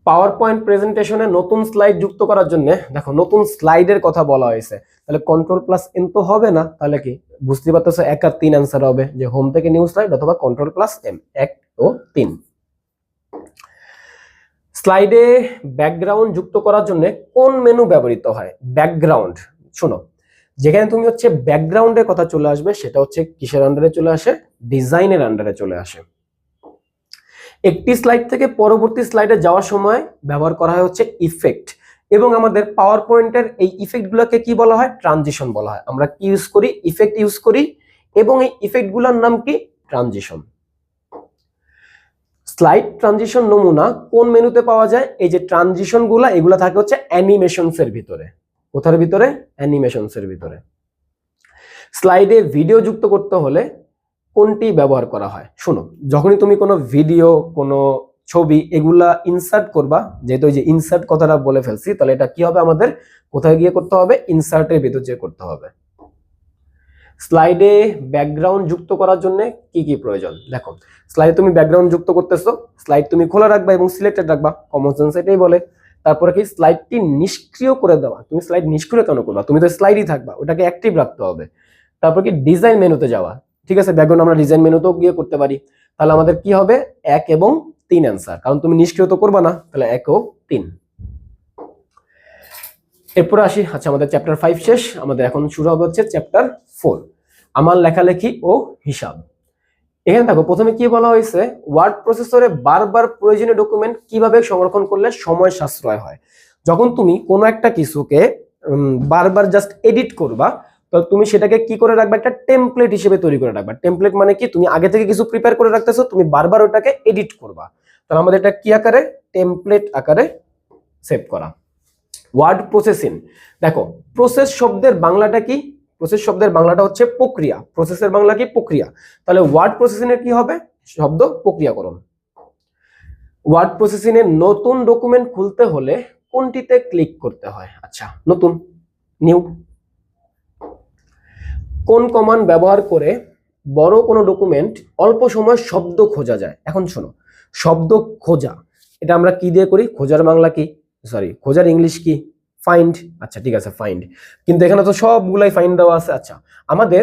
পাওয়ার পয়েন্ট প্রেজেন্টেশনে নতুন স্লাইড যুক্ত করার জন্য দেখো নতুন স্লাইডের কথা বলা হয়েছে, তাহলে Ctrl+N তো হবে না, তাহলে কি বুঝতে পারতেছো 1 আর 3 आंसर হবে, যে হোম থেকে নিউ স্লাইড অথবা Ctrl+M 1 ও 3। স্লাইডে ব্যাকগ্রাউন্ড যুক্ত করার জন্য কোন মেনু ব্যবহৃত হয়? ব্যাকগ্রাউন্ড, শোনো, যেখানে তুমি হচ্ছে ব্যাকগ্রাউন্ডের কথা চলে আসবে সেটা হচ্ছে কিসের আন্ডারে চলে আসে? ডিজাইনের আন্ডারে চলে আসে। একটি স্লাইড থেকে পরবর্তী স্লাইডে যাওয়ার সময় ব্যবহার করা হয় হচ্ছে ইফেক্ট, এবং আমাদের পাওয়ার পয়েন্টের এই ইফেক্টগুলোকে কি বলা হয়? ট্রানজিশন বলা হয়। আমরা কি ইউজ করি? ইফেক্ট ইউজ করি, এবং এই ইফেক্টগুলোর নাম কি? ট্রানজিশন। স্লাইড ট্রানজিশন নমুনা কোন মেনুতে পাওয়া যায়? এই যে ট্রানজিশনগুলো এগুলো থাকে হচ্ছে অ্যানিমেশনসের ভিতরে। কোথার ভিতরে? অ্যানিমেশনসের ভিতরে। স্লাইডে ভিডিও যুক্ত করতে হলে কোনটি ব্যবহার করা হয়? শোনো, যখনই তুমি কোনো ভিডিও, কোনো ছবি এগুলা ইনসার্ট করবা, যেহেতু ওই যে ইনসার্ট কথাটা বলে ফেলছি, তাহলে এটা কি হবে? আমাদের কোথায় গিয়ে করতে হবে? ইনসার্টের ভিতর যেয়ে করতে হবে। স্লাইডে ব্যাকগ্রাউন্ড যুক্ত করার জন্য কি কি প্রয়োজন? দেখো, স্লাইডে তুমি ব্যাকগ্রাউন্ড যুক্ত করতেছো, স্লাইড তুমি খোলা রাখবা এবং সিলেক্টেড রাখবা, কমন সেন্স এটাই বলে। তারপরে কি স্লাইডটি নিষ্ক্রিয় করে দেওয়া। তুমি স্লাইড নিষ্ক্রিয় কেন করবা? তুমি তো স্লাইডই থাকবা, ওটাকে অ্যাক্টিভ রাখতে হবে। তারপর কি ডিজাইন মেনুতে যাওয়া। ঠিক আছে, ব্যাকগ্রাউন্ড আমরা ডিজাইন মেনুতেও গিয়ে করতে পারি। তাহলে আমাদের কি হবে? 1 এবং 3 आंसर, কারণ তুমি নিষ্ক্রিয় তো করবা না, তাহলে 1 ও 3। এরপর আসি, আচ্ছা আমাদের চ্যাপ্টার 5 শেষ, আমাদের এখন শুরু হবে হচ্ছে চ্যাপ্টার 4, আমার লেখালেখি ও হিসাব। এখানে দেখো প্রথমে কি বলা হয়েছে? ওয়ার্ড প্রসেসরে বারবার প্রয়োজনীয় ডকুমেন্ট কিভাবে সংরক্ষণ করলে সময় সাশ্রয় হয়। যখন তুমি কোনো একটা কিছুকে বারবার জাস্ট এডিট করবা, তো তুমি সেটাকে কি করে রাখবা? একটা টেমপ্লেট হিসেবে তৈরি করে রাখবা। টেমপ্লেট মানে কি? তুমি আগে থেকে কিছু প্রিপেয়ার করে রাখতেছো, তুমি বারবার ওটাকে এডিট করবা। তাহলে আমাদের এটা কি আকারে? টেমপ্লেট আকারে সেভ করা। ওয়ার্ড প্রসেসিং, দেখো প্রসেস শব্দের বাংলাটা কি? প্রসেস শব্দের বাংলাটা হচ্ছে প্রক্রিয়া। প্রসেসের বাংলা কি? প্রক্রিয়া। তাহলে ওয়ার্ড প্রসেসিং এর কি হবে? শব্দ প্রক্রিয়াকরণ। ওয়ার্ড প্রসেসিং এর নতুন ডকুমেন্ট খুলতে হলে কোনটিতে ক্লিক করতে হয়? আচ্ছা, নতুন, নিউ। কোন কমান্ড ব্যবহার করে বড় কোনো ডকুমেন্ট অল্প সময় শব্দ খোঁজা যায়? এখন শোনো, শব্দ খোঁজা এটা আমরা কি দিয়ে করি? খোঁজার বাংলা কি? খোঁজার ইংলিশ কি? ফাইন্ড। আচ্ছা ঠিক আছে, ফাইন্ড। কিন্তু এখানে তো সবগুলাই ফাইন্ড দেওয়া আছে। আচ্ছা, আমাদের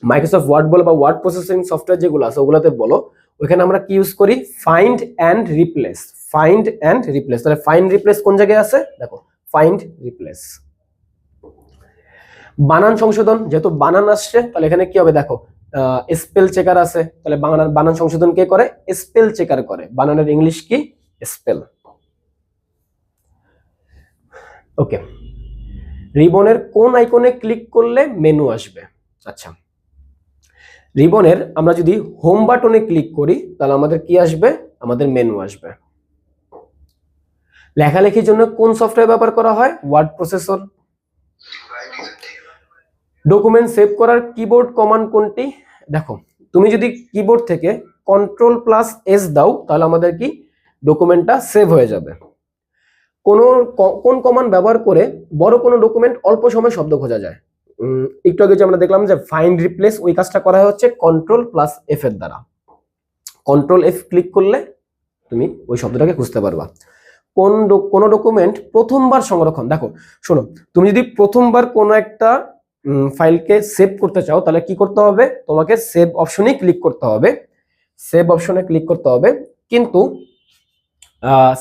মাইক্রোসফট ওয়ার্ড বলো বা ওয়ার্ড প্রসেসিং সফটওয়্যার যেগুলো আছে ওগুলোতে বলো, ওখানে আমরা কি ইউজ করি? Find and replace. Find and replace. তাহলে ফাইন্ড রিপ্লেস কোন জায়গায় আছে? দেখো, ফাইন্ড রিপ্লেস। বানান সংশোধন, যেহেতু বানান আসছে তাহলে এখানে কি হবে? দেখো, স্পেল চেকার আছে, তাহলে বানান সংশোধন কে করে? স্পেল চেকার করে। বানানের ইংলিশ কি? স্পেল। ওকে, রিবনের কোন আইকনে ক্লিক করলে মেনু আসবে? আচ্ছা, রিবনের আমরা যদি হোম বাটনে ক্লিক করি তাহলে আমাদের কি আসবে? আমাদের মেনু আসবে। লেখালেখির জন্য কোন সফটওয়্যার ব্যবহার করা হয়? Word processor. ডকুমেন্ট সেভ করার কিবোর্ড কমান্ড কোনটি? দেখো, তুমি যদি কিবোর্ড থেকে Ctrl+S দাও তাহলে আমাদের কি ডকুমেন্টটা সেভ হয়ে যাবে। কোন কমান্ড ব্যবহার করে বড় কোনো ডকুমেন্ট অল্প সময় শব্দ খোঁজা যায়? একটু আগে যে আমরা দেখলাম যে ফাইন্ড রিপ্লেস, ওই কাজটা করা হচ্ছে Ctrl+F এর দ্বারা। Ctrl+F ক্লিক করলে তুমি ওই শব্দটাকে খুঁজতে পারবা। কোন ডকুমেন্ট প্রথমবার সংরক্ষণ, দেখো শোনো, তুমি যদি প্রথমবার কোনো একটা ফাইলকে সেভ করতে চাও তাহলে কি করতে হবে? তোমাকে সেভ অপশনে ক্লিক করতে হবে। সেভ অপশনে ক্লিক করতে হবে, কিন্তু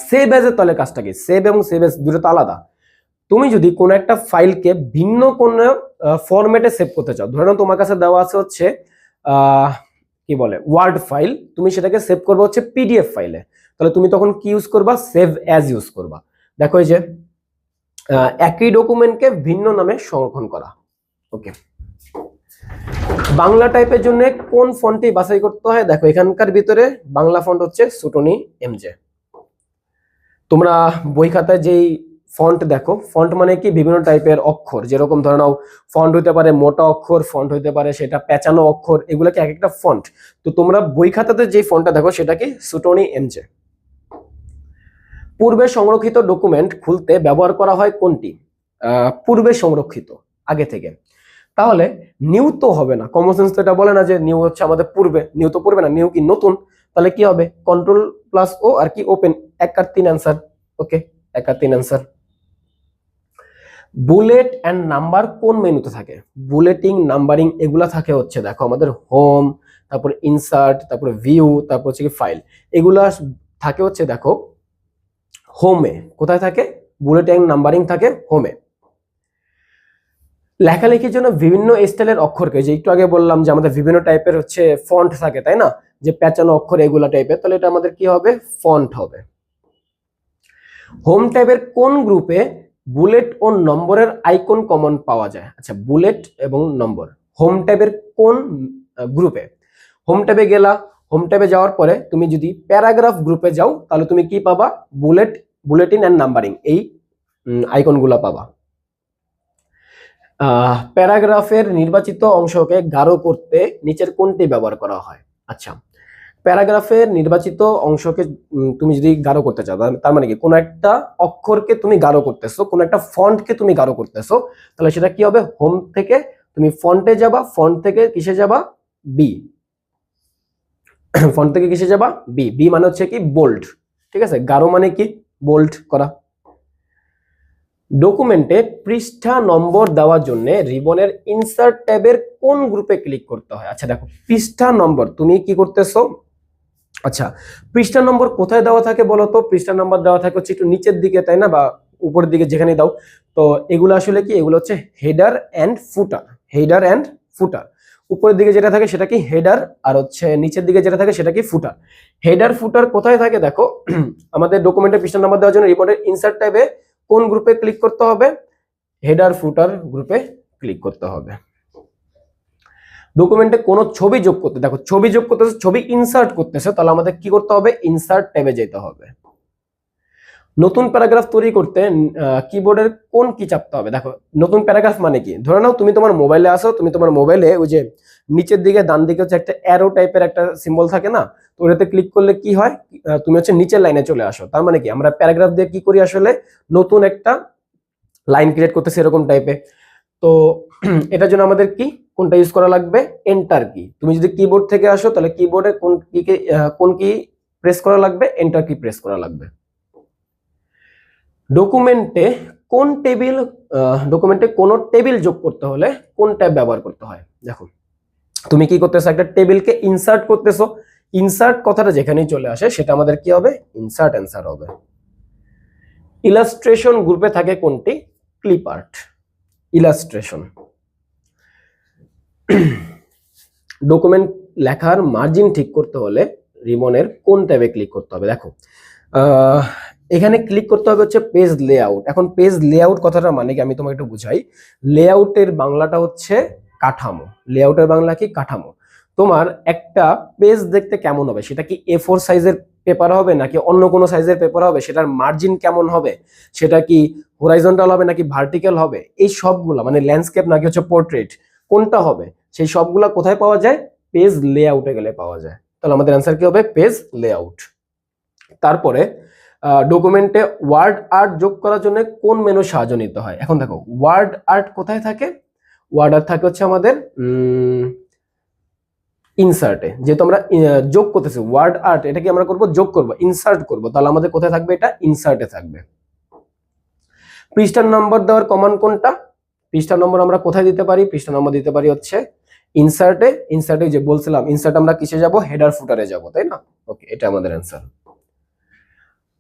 সেভ এজ এর তাহলে কাজটা কি? সেভ এবং সেভ এজ দুটো তো আলাদা। তুমি যদি কোনো একটা ফাইলকে ভিন্ন কোনো ফরম্যাটে সেভ করতে চাও, ধরে নাও তোমার কাছে দেওয়া আছে হচ্ছে কি বলে ওয়ার্ড ফাইল, তুমি সেটাকে সেভ করবে হচ্ছে পিডিএফ ফাইলে, তাহলে তুমি তখন কি ইউজ করবা? সেভ অ্যাজ ইউজ করবা। দেখো এই যে একই ডকুমেন্টকে ভিন্ন নামে সংরক্ষণ করা। ওকে, বাংলা টাইপের জন্য কোন ফন্টটি বাছাই করতে হয়? দেখো এখানকার ভিতরে বাংলা ফন্ট হচ্ছে সুটনি এমজে। তোমরা বই খাতায় যেই ফন্ট দেখো, ফন্ট মানে কি? বিভিন্ন টাইপের অক্ষর, যেরকম ধরে নাও ফন্ট হইতে পারে মোটা অক্ষর, ফন্ট হইতে পারে সেটা পেঁচানো অক্ষর, এগুলোকে এক একটা ফন্ট। তো তোমরা বই খাতাতে যে ফন্টটা দেখো সেটা কি? সুটনি এমজে। পূর্বে সংরক্ষিত ডকুমেন্ট খুলতে ব্যবহার করা হয় কোনটি? পূর্বে সংরক্ষিত, আগে থেকে। তাহলে নিউ তো হবে না, কমন সেন্স তো এটা বলে না যে নিউ হচ্ছে আমাদের পূর্বে, নিউ তো পূর্বে না, নিউ কি নতুন। তাহলে কি হবে? Ctrl+O আর কি ওপেন, 1 আর 3 অ্যান্সার। ওকে, 1 আর 3 অ্যান্সার। বুলেট এন্ড নাম্বার কোন মেনুতে থাকে? বুলেটিং, নাম্বারিং এগুলা থাকে হচ্ছে দেখো আমাদের হোম, তারপর ইনসার্ট, তারপর ভিউ, তারপর হচ্ছে কি ফাইল, এগুলা থাকে হচ্ছে দেখো হোমে। কোথায় থাকে? বুলেটিং নাম্বারিং থাকে হোমে। লেখালেখির জন্য বিভিন্ন স্টাইলের অক্ষরকে, যে একটু আগে বললাম যে আমাদের বিভিন্ন টাইপের হচ্ছে ফন্ট থাকে, তাই না? যে পেঁচানো অক্ষর এগুলা টাইপের, তাহলে এটা আমাদের কি হবে? ফন্ট হবে। হোম ট্যাবের কোন গ্রুপে বুলেট ও নম্বরের আইকন কমন পাওয়া যায়? আচ্ছা, বুলেট এবং নম্বর হোম ট্যাবের কোন গ্রুপে? হোম ট্যাবে গেলা, হোম ট্যাবে যাওয়ার পরে তুমি যদি প্যারাগ্রাফ গ্রুপে যাও তাহলে তুমি কি পাবা? বুলেটিন এন্ড নাম্বারিং এই আইকনগুলা পাবা। প্যারাগ্রাফের নির্বাচিত অংশকে গাঢ় করতে নিচের কোনটি ব্যবহার করা হয়? আচ্ছা, প্যারাগ্রাফের নির্বাচিত অংশকে তুমি যদি গাঢ় করতে চাও, তার মানে কি? কোনো একটা অক্ষরকে তুমি গাঢ় করতেছো, কোনো একটা ফন্টকে তুমি গাঢ় করতেছো, তাহলে সেটা কি হবে? হোম থেকে তুমি ফন্টে যাবা, ফন্ট থেকে কিসে যাবা? বি। ফন্ট থেকে কিসে যাবা? বি। বি মানে হচ্ছে কি? বোল্ড। ঠিক আছে, গাঢ় মানে কি? বোল্ড করা। ডকুমেন্টে পৃষ্ঠা নম্বর দেওয়ার জন্য রিবনের ইনসার্ট ট্যাবের কোন গ্রুপে ক্লিক করতে হয়? আচ্ছা দেখো, পৃষ্ঠা নম্বর তুমি কি করতেছো? আচ্ছা, পৃষ্ঠা নম্বর কোথায় দেওয়া থাকে বলো তো? পৃষ্ঠা নম্বর দেওয়া থাকে হচ্ছে একটু নিচের দিকে, তাই না? বা উপরের দিকে, যেখানে দাও। তো এগুলো আসলে কি? এগুলো হচ্ছে header and footer. Header and footer, উপরের দিকে যেটা থাকে সেটা কি? হেডার, আর হচ্ছে নিচের দিকে যেটা থাকে সেটা কি? ফুটার। হেডার ফুটার কোথায় থাকে? দেখো আমাদের ডকুমেন্টের পৃষ্ঠা নম্বর দেওয়ার জন্য রিপোর্টের ইনসার্ট ট্যাবে কোন গ্রুপে ক্লিক করতে হবে? হেডার ফুটার গ্রুপে ক্লিক করতে হবে। ডকুমেন্টে কোনো ছবি যোগ করতে, দেখো ছবি যোগ করতেছে, ছবি ইনসার্ট করতেছে, তাহলে আমাদের কি করতে হবে? ইনসার্ট ট্যাবে যেতে হবে। নতুন প্যারাগ্রাফ তৈরি করতে কিবোর্ডের কোন কি চাপতে হবে? দেখো নতুন প্যারাগ্রাফ মানে কি? ধরে নাও তুমি তোমার মোবাইলে আসো, তুমি তোমার মোবাইলে ওই যে নিচের দিকে ডান দিকে হচ্ছে একটা অ্যারো টাইপের একটা সিম্বল থাকে না, তো ওটাতে ক্লিক করলে কি হয়? তুমি হচ্ছে নিচের লাইনে চলে আসো। তার মানে কি? আমরা প্যারাগ্রাফ দিয়ে কি করি? আসলে নতুন একটা লাইন ক্রিয়েট করতেছে এরকম টাইপে। তো এটার জন্য আমাদের কি কোনটা ইউজ করা লাগবে? এন্টার কি। তুমি যদি কিবোর্ড থেকে আসো তাহলে কিবোর্ডে কোন কি প্রেস করা লাগবে? এন্টার কি প্রেস করা লাগবে। ডকুমেন্টে কোন টেবিল যোগ করতে হলে কোন ট্যাব ব্যবহার করতে হয়? দেখো তুমি কি করতেছো? একটা টেবিলকে ইনসার্ট করতেছো, ইনসার্ট কথাটা যেখানেই চলে আসে সেটা আমাদের কি হবে? ইনসার্ট অ্যান্সার হবে। ইলাস্ট্রেশন গ্রুপে থাকে কোনটি? Clip art. ইলাস্ট্রেশন। ডকুমেন্ট লেখার মার্জিন ঠিক করতে হলে রিবনের কোন ট্যাবে ক্লিক করতে হবে? দেখো এখানে ক্লিক করতে হবে হচ্ছে পেজ লেআউট। এখন পেজ লেআউট কথাটা মানে কি আমি তোমাকে একটু বুঝাই। লেআউটের বাংলাটা হচ্ছে কাঠামো। লেআউটের বাংলা কি? কাঠামো। তোমার একটা পেজ দেখতে কেমন হবে, সেটা কি A4 সাইজের পেপার হবে নাকি অন্য কোনো সাইজের পেপার হবে, সেটার মার্জিন কেমন হবে, সেটা কি হরাইজন্টাল হবে নাকি ভার্টিক্যাল হবে, এই সবগুলা মানে ল্যান্ডস্কেপ নাকি হচ্ছে পোর্ট্রেট কোনটা হবে, সেই সবগুলা কোথায় পাওয়া যায়? পেজ লেআউটে গেলে পাওয়া যায়। তাহলে আমাদের অ্যান্সার কি হবে? Page layout. তারপরে ডকুমেন্টে ওয়ার্ড আর্ট যোগ করার জন্য কোন মেনু সাহায্য নিতে হয়? এখন দেখো ওয়ার্ড আর্ট কোথায় থাকে? ওয়ার্ড আর্ট থাকে হচ্ছে আমাদের ইনসার্টে। যেহেতু আমরা যোগ করতেছি ওয়ার্ড আর্ট, এটা কি আমরা করব? যোগ করব, ইনসার্ট করব। তাহলে আমাদের কোথায় থাকবে? এটা ইনসার্টে থাকবে। পৃষ্ঠার নম্বর দেওয়ার কমান্ড কোনটা? পৃষ্ঠার নম্বর আমরা কোথায় দিতে পারি? পৃষ্ঠার নম্বর দিতে পারি হচ্ছে ইনসার্টে। ইনসার্টে যে বলছিলাম, ইনসার্ট আমরা কিসে যাব? হেডার ফুটারে যাব, তাই না? ওকে, এটা আমাদের অ্যান্সার।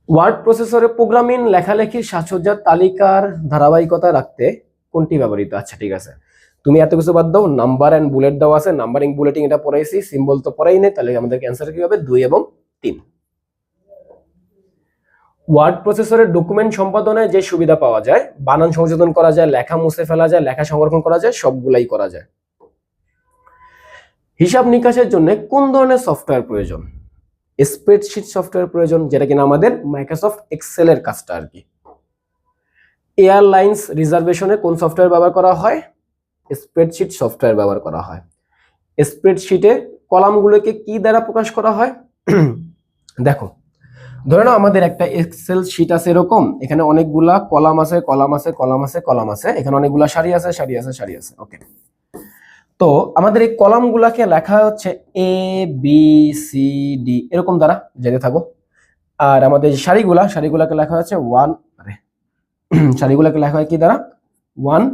ওয়ার্ড প্রসেসরে প্রোগ্রামিং লেখালেখির সাজসজ্জার তালিকার ধারাবাহিকতা রাখতে কোনটি ব্যবহৃত? আচ্ছা ঠিক আছে, তুমি এত কিছু বাদ দাও, নাম্বার এন্ড বুলেট দেওয়া আছে, নাম্বারিং বুলেটিং এটা পড়াইছি, সিম্বল তো পড়াই নেই, তাহলে আমাদের অ্যান্সার কি হবে? 2 এবং 3। ওয়ার্ড প্রসেসরের ডকুমেন্ট সম্পাদনায় যে সুবিধা পাওয়া যায়, বানান সংশোধন করা যায়, লেখা মুছে ফেলা যায়, লেখা সংরক্ষণ করা যায়, সবগুলাই করা যায়। হিসাব নিকাশের জন্য কোন ধরনের সফটওয়্যার প্রয়োজন? স্প্রেডশিট সফটওয়্যার প্রয়োজন, যেটা কিনা আমাদের মাইক্রোসফট এক্সেলের কাজটা আর কি। এয়ারলাইন্স রিজার্ভেশনে কোন সফটওয়্যার ব্যবহার করা হয়? স্প্রেডশিট সফটওয়্যার ব্যবহার করা হয়। স্প্রেডশিটে কলামগুলোকে কি দ্বারা প্রকাশ করা হয়? দেখো ধরে নাও আমাদের একটা এক্সেল শিট আছে এরকম, এখানে অনেকগুলা কলাম আছে, কলাম আছে, কলাম আছে, কলাম আছে, এখানে অনেকগুলা সারি আছে, সারি আছে, সারি আছে। ওকে, তো আমাদের এই কলামগুলাকে লেখা হচ্ছে ABCD এরকম দ্বারা যেতে থাকো। আর আমাদের সারিগুলাকে লেখা হচ্ছে সারিগুলাকে লেখা হয় কি দ্বারা? 1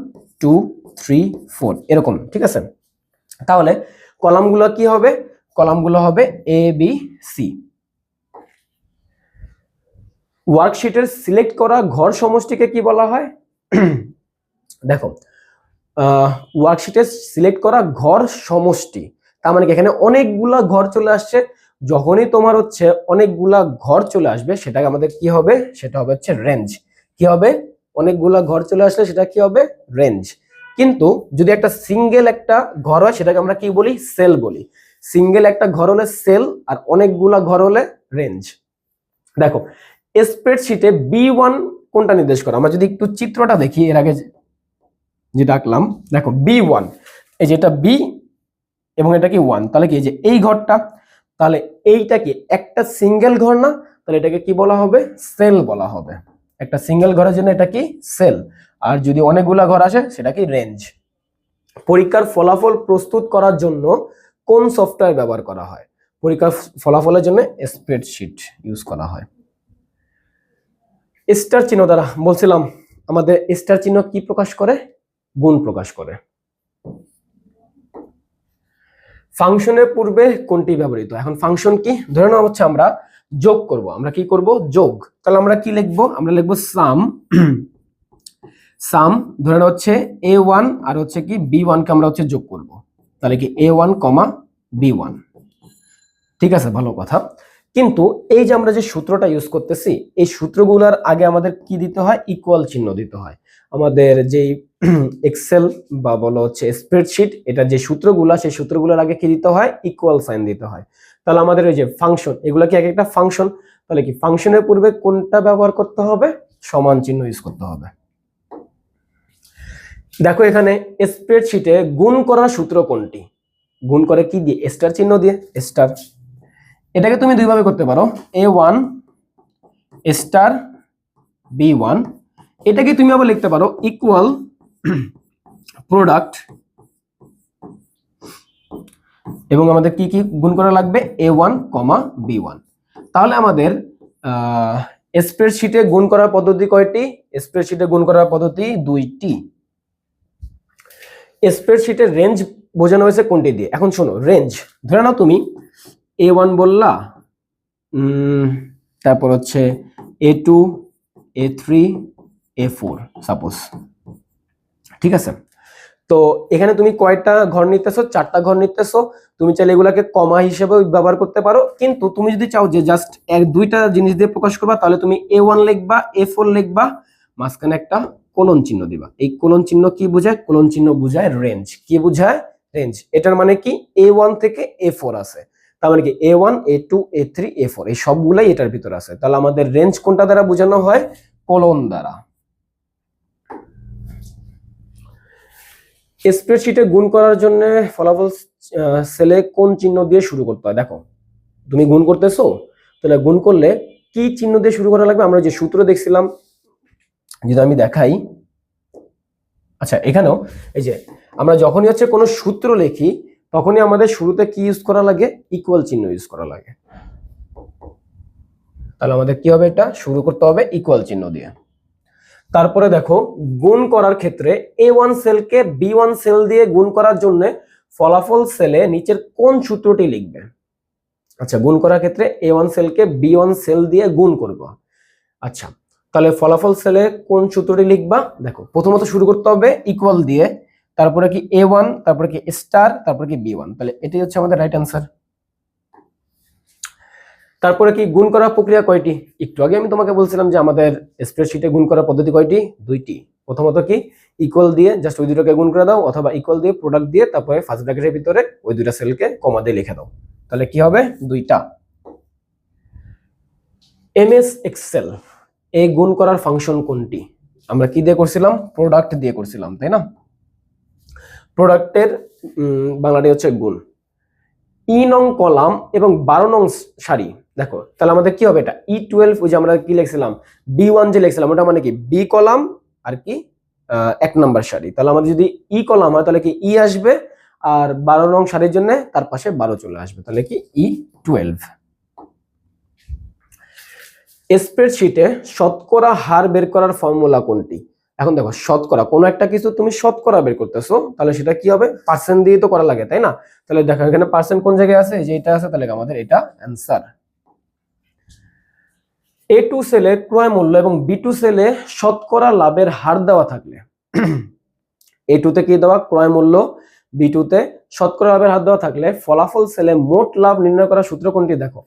2 3 4 এরকম, ঠিক আছে? তাহলে কলামগুলো কি হবে? কলামগুলো হবে ABC। ওয়ার্কশিটের সিলেক্ট করা ঘর সমষ্টিকে কি বলা হয়? দেখো ওয়ার্কশিটে সিলেক্ট করা ঘর সমষ্টি, তার মানে কি এখানে অনেকগুলা ঘর চলে আসছে। যখনই তোমার হচ্ছে অনেকগুলা ঘর চলে আসবে, সেটাকে আমাদের কি হবে? সেটা হবে হচ্ছে রেঞ্জ। কি হবে? অনেকগুলা ঘর চলে আসলে সেটা কি হবে? রেঞ্জ। কিন্তু যদি একটা সিঙ্গেল একটা ঘর হয়, সেটাকে আমরা কি বলি? সেল বলি। সিঙ্গেল একটা ঘর হলে সেল, আর অনেকগুলা ঘর হলে রেঞ্জ। দেখো স্প্রেডশিটে B1 কোনটা নির্দেশ করে? আমরা যদি একটু চিত্রটা দেখি এর আগে যেটা আঁকলাম, দেখো B1, এই যে এটা B এবং এটা কি 1, তাহলে কি এই যে এই ঘরটা, তাহলে এইটা কি একটা সিঙ্গেল ঘর না? তাহলে এটাকে কি বলা হবে? সেল বলা হবে। একটা সিঙ্গেল ঘরের জন্য এটা কি? সেল। আর যদি অনেকগুলা ঘর আসে সেটা কি? রেঞ্জ। পরীক্ষার ফলাফল প্রস্তুত করার জন্য কোন সফটওয়্যার ব্যবহার করা হয়? পরীক্ষার ফলাফলের জন্য স্প্রেডশিট ইউজ করা হয়। স্টার চিহ্ন দ্বারা বলছিলাম, আমাদের স্টার চিহ্ন কি প্রকাশ করে? গুণ প্রকাশ করে। ফাংশনের পূর্বে কোনটি ব্যবহৃত? এখন ফাংশন কি? ধরে নাও হচ্ছে আমরা যোগ করব। আমরা কি করব? যোগ। তাহলে আমরা কি লিখবো? আমরা লিখবো সাম। সাম ধরে নাও হচ্ছে A1 আর হচ্ছে কি B1 কে আমরা হচ্ছে যোগ করব। তাহলে কি A1, B1। ঠিক আছে, ভালো কথা। কিন্তু এই যে আমরা যে সূত্রটা ইউজ করতেছি, এই সূত্রগুলোর আগে আমাদের কি দিতে হয়? ইকুয়াল চিহ্ন দিতে হয়। আমাদের যেই এক্সেল বা বলো হচ্ছে স্প্রেডশিট, এটা যে সূত্রগুলো, সেই সূত্রগুলোর আগে কি দিতে হয়? ইকুয়াল সাইন দিতে হয়। তাহলে আমাদের এই যে ফাংশন, এগুলো কি এক একটা ফাংশন, তাহলে কি ফাংশনের পূর্বে কোনটা ব্যবহার করতে হবে? সমান চিহ্ন ইউজ করতে হবে। দেখো এখানে স্প্রেডশিটে গুণ করার সূত্র কোনটি? গুণ করে কি দিয়ে? স্টার চিহ্ন দিয়ে, স্টার। এটাকে তুমি দুইভাবে করতে পারো, A1 স্টার B1। এটাকে তুমি আবার লিখতে পারো ইকুয়াল প্রোডাক্ট, এবং আমাদের কি কি গুণ করা লাগবে? A1, B1। তাহলে আমাদের স্প্রেডশিটে গুণ করার পদ্ধতি কয়টি? স্প্রেডশিটে গুণ করার পদ্ধতি 2টি। স্প্রেডশিটের রেঞ্জ বোঝানো হয়েছে কোনটি দিয়ে? এখন শোনো, রেঞ্জ ধরে নাও তুমি A1 বললা, তারপর হচ্ছে A2, A3, A4 সাপোজ, ঠিক আছে? তো এখানে তুমি কয়টা ঘর নিতেছো, 4টা ঘর নিতেছো। তুমি চাইলে এগুলাকে কমা হিসেবে ব্যবহার করতে পারো, কিন্তু তুমি যদি চাও যে জাস্ট এক দুইটা জিনিস দিয়ে প্রকাশ করবা, তাহলে তুমি A1 লিখবা, A4 লিখবা, মাঝখানে একটা কোলন চিহ্ন দিবা। এই কোলন চিহ্ন কি বোঝায়? কোলন চিহ্ন বোঝায় রেঞ্জ। কি বোঝায়? রেঞ্জ। এটার মানে কি A1 থেকে A4 আছে, তার মানে কি A1 A2 A3 A4 এই সবগুলাই এটার ভিতরে আছে। তাহলে আমাদের রেঞ্জ কোনটা দ্বারা বোঝানো হয়? কোলন দ্বারা। স্প্রেডশিটে গুণ করার জন্য ফলাফল সেলে কোন চিহ্ন দিয়ে শুরু করতে হয়? দেখো তুমি গুণ করতেছো, তাহলে গুণ করলে কি চিহ্ন দিয়ে শুরু করা লাগবে? আমরা যে সূত্র দেখছিলাম, যদি আমি দেখাই, আচ্ছা এখানেও এই যে আমরা যখনই হচ্ছে কোনো সূত্র লিখি, তখনই আমাদের শুরুতে কি ইউজ করা লাগে? ইকুয়াল চিহ্ন ইউজ করা লাগে। তাহলে আমাদের কি হবে? এটা শুরু করতে হবে ইকুয়াল চিহ্ন দিয়ে। তারপরে দেখো গুণ করার ক্ষেত্রে A1 সেলকে B1 সেল দিয়ে গুণ করার জন্য ফলাফল সেলে নিচের কোন সূত্রটি লিখবে? আচ্ছা, গুণ করার ক্ষেত্রে A1 সেলকে B1 সেল দিয়ে গুণ করব। আচ্ছা, তাহলে ফলাফল সেলে কোন সূত্রটি লিখবা? দেখো প্রথমত শুরু করতে হবে ইকুয়াল দিয়ে, তারপরে কি A1, তারপরে কি স্টার, তারপরে কি B1। তাহলে এটাই হচ্ছে আমাদের রাইট অ্যান্সার। তারপরে কি গুণ করার প্রক্রিয়া কয়টি? একটু আগে আমি তোমাকে বলছিলাম যে আমাদের স্প্রেডশিটে গুণ করার পদ্ধতি কয়টি? 2টি। প্রথমত কি ইকুয়াল দিয়ে জাস্ট ওই দুটোকে গুণ করে দাও, অথবা ইকুয়াল দিয়ে প্রোডাক্ট দিয়ে তারপরে ফার্স্ট ব্র্যাকেটের ভিতরে ওই দুটো সেলকে কমা দিয়ে লিখে দাও। তাহলে কি হবে? 2টা। এমএস এক্সেল এ গুণ করার ফাংশন কোনটি? আমরা কি দিয়ে করছিলাম? প্রোডাক্ট দিয়ে করছিলাম, তাই না? প্রোডাক্টের বাংলাটি হচ্ছে গুণ। ই নং কলাম এবং 12 নং সারি। দেখো তাহলে আমাদের কি হবে? এটা E12, ওই যে আমরা কি লিখছিলাম B1 যে লিখছিলাম, ওটা মানে কি বি কলাম আর কি 1 নাম্বার সারি। তাহলে আমাদের যদি ই কলাম হয় তাহলে কি ই আসবে, আর 12 নং সারির জন্য তার পাশে 12 চলে আসবে, তাহলে কি E12। স্প্রেডশিটে শতকরা হার বের করার ফর্মুলা কোনটি? এখন দেখো শতকরা, কোনো একটা কিছু তুমি শতকরা বের করতেছো, তাহলে সেটা কি হবে? পার্সেন্ট দিয়ে তো করা লাগে, তাই না? তাহলে দেখো এখানে পার্সেন্ট কোন জায়গায় আছে? যে এটা আছে, তাহলে আমাদের এটা অ্যান্সার। A2 সেলে ক্রয় মূল্য এবং B2 সেলে শতকরা লাভের হার দেওয়া থাকলে, A2 তে কি দেওয়া? ক্রয় মূল্য, B2 তে শতকরা লাভের হার দেওয়া থাকলে ফলাফল সেলে মোট লাভ নির্ণয় করার সূত্র কোনটি? দেখো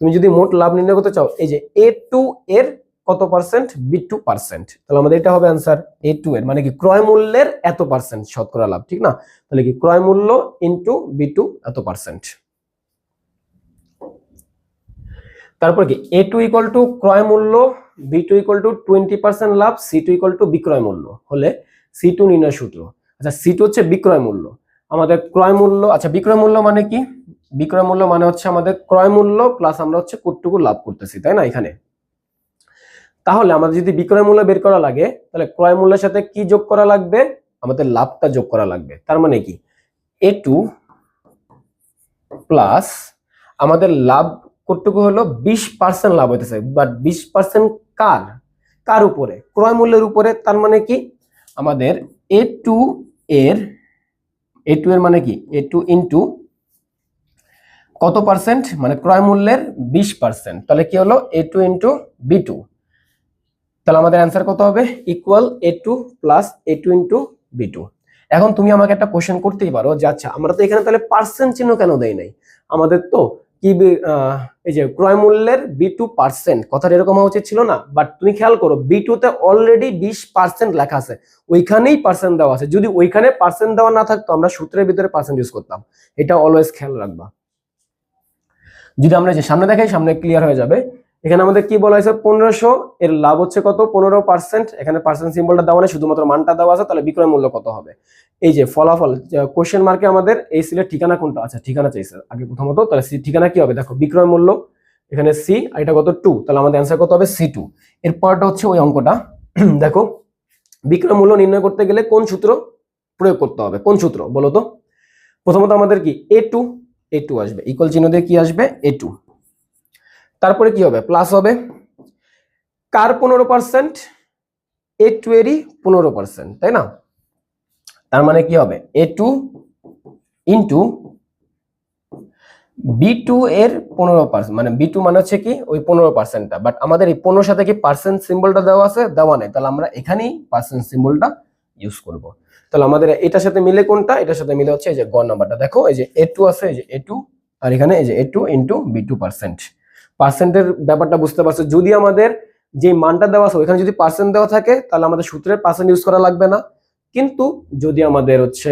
তুমি যদি মোট লাভ নির্ণয় করতে চাও, এই যে A2 এর কত পার্সেন্ট, B2%, তাহলে আমাদের এটা হবে অ্যান্সার। A2 এর মানে কি ক্রয় মূল্যের এত পার্সেন্ট শতকরা লাভ, ঠিক না? তাহলে কি ক্রয় মূল্য ইনটু B2 এত পার্সেন্ট। তারপর কি A2 ইকুয়াল টু ক্রয় মূল্য, B2 equal to 20% love, C2 equal to বিক্রয় মূল্য হলে C2 নির্ণয় সূত্র। আচ্ছা C2 হচ্ছে বিক্রয় মূল্য, আমাদের ক্রয় মূল্য, আচ্ছা বিক্রয় মূল্য মানে কি? বিক্রয় মূল্য মানে হচ্ছে আমাদের ক্রয় মূল্য প্লাস আমরা হচ্ছে কতটুকু লাভ করতেছি, তাই না এখানে? তাহলে আমাদের যদি বিক্রয় মূল্য বের করা লাগে, তাহলে ক্রয় মূল্যের সাথে কি যোগ করা লাগবে? আমাদের লাভটা যোগ করা লাগবে। তার মানে কি A2 প্লাস আমাদের লাভ কতটুকু হলো? 20% লাভ হইতেছে, বাট 20% কার কার উপরে? ক্রয় মূল্যের উপরে। তার মানে কি আমাদের A2 এর মানে কি A2 ইনটু কত পার্সেন্ট? মানে ক্রয় মূল্যের 20%, তাহলে কি হলো? A2 into B2। তাহলে আমাদের অ্যান্সার কত হবে? Equal A2 plus A2 into B2। এখন তুমি আমাকে একটা কোশ্চেন করতেই পারো যে আচ্ছা আমরা তো এখানে তাহলে পার্সেন্ট চিহ্ন কেন দেই নাই? আমাদের তো কি এই যে ক্রয় মূল্যের B2%, কথাটা এরকম হওয়া উচিত ছিল না? বাট তুমি খেয়াল করো B2 তে অলরেডি 20% লেখা আছে, ওইখানেই পার্সেন্ট দেওয়া আছে। যদি ওইখানে পার্সেন্ট দেওয়া না থাকতো আমরা সূত্রের ভিতরে পার্সেন্ট ইউজ করতাম, এটা অলওয়েজ খেয়াল রাখবা। যদি আমরা যে সামনে দেখাই, সামনে ক্লিয়ার হয়ে যাবে। এখানে আমাদের কি বলা হয়েছে? 1500 এর লাভ হচ্ছে কত? 15%। এখানে পার্সেন্ট সিম্বলটা দেওয়া নেই, শুধুমাত্র মানটা দেওয়া আছে, তাহলে বিক্রয় মূল্য কত হবে? এই যে ফলাফল কোশ্চেন মার্কে আমাদের এই সিলের ঠিকানা কোনটা? আচ্ছা ঠিকানা চাইছে আগে প্রথমত, তাহলে সি ঠিকানা কি হবে? দেখো বিক্রয় মূল্য এখানে সি, আর এটা কত? 2, তাহলে আমাদের অ্যান্সার কত হবে? C2। এর পরটা হচ্ছে ওই অঙ্কটা। দেখো বিক্রয় মূল্য নির্ণয় করতে গেলে কোন সূত্র প্রয়োগ করতে হবে? কোন সূত্র বলো তো? প্রথমত আমাদের কি A2 আসবে, ইকুয়াল চিহ্ন দিয়ে কি আসবে? A2। তারপরে কি হবে? প্লাস হবে কার 15%? A2 এরই 15%, তাই না? তার মানে কি হবে? A2 ইন্টু B2 এর 15%, মানে B2 মানে হচ্ছে কি ওই 15%টা, বাট আমাদের এই 15 সাথে কি পার্সেন্ট সিম্বলটা দেওয়া আছে? দেওয়া নেই, তাহলে আমরা এখানেই পার্সেন্ট সিম্বলটা ইউজ করব। তাহলে আমাদের এটার সাথে মিলে কোনটা, এটার সাথে মিলে হচ্ছে এই যে গ নাম্বারটা। দেখো এই যে A2 আছে, এই যে A2, আর এখানে এই যে A2 ইন্টু B2%। পার্সেন্টের ব্যাপারটা বুঝতে পারছো। যদি আমাদের যে মানটা দেওয়া আছে ওইখানে যদি পার্সেন্ট দেওয়া থাকে তাহলে আমাদের সূত্রে পার্সেন্ট ইউজ করা লাগবে না। কিন্তু যদি আমাদের হচ্ছে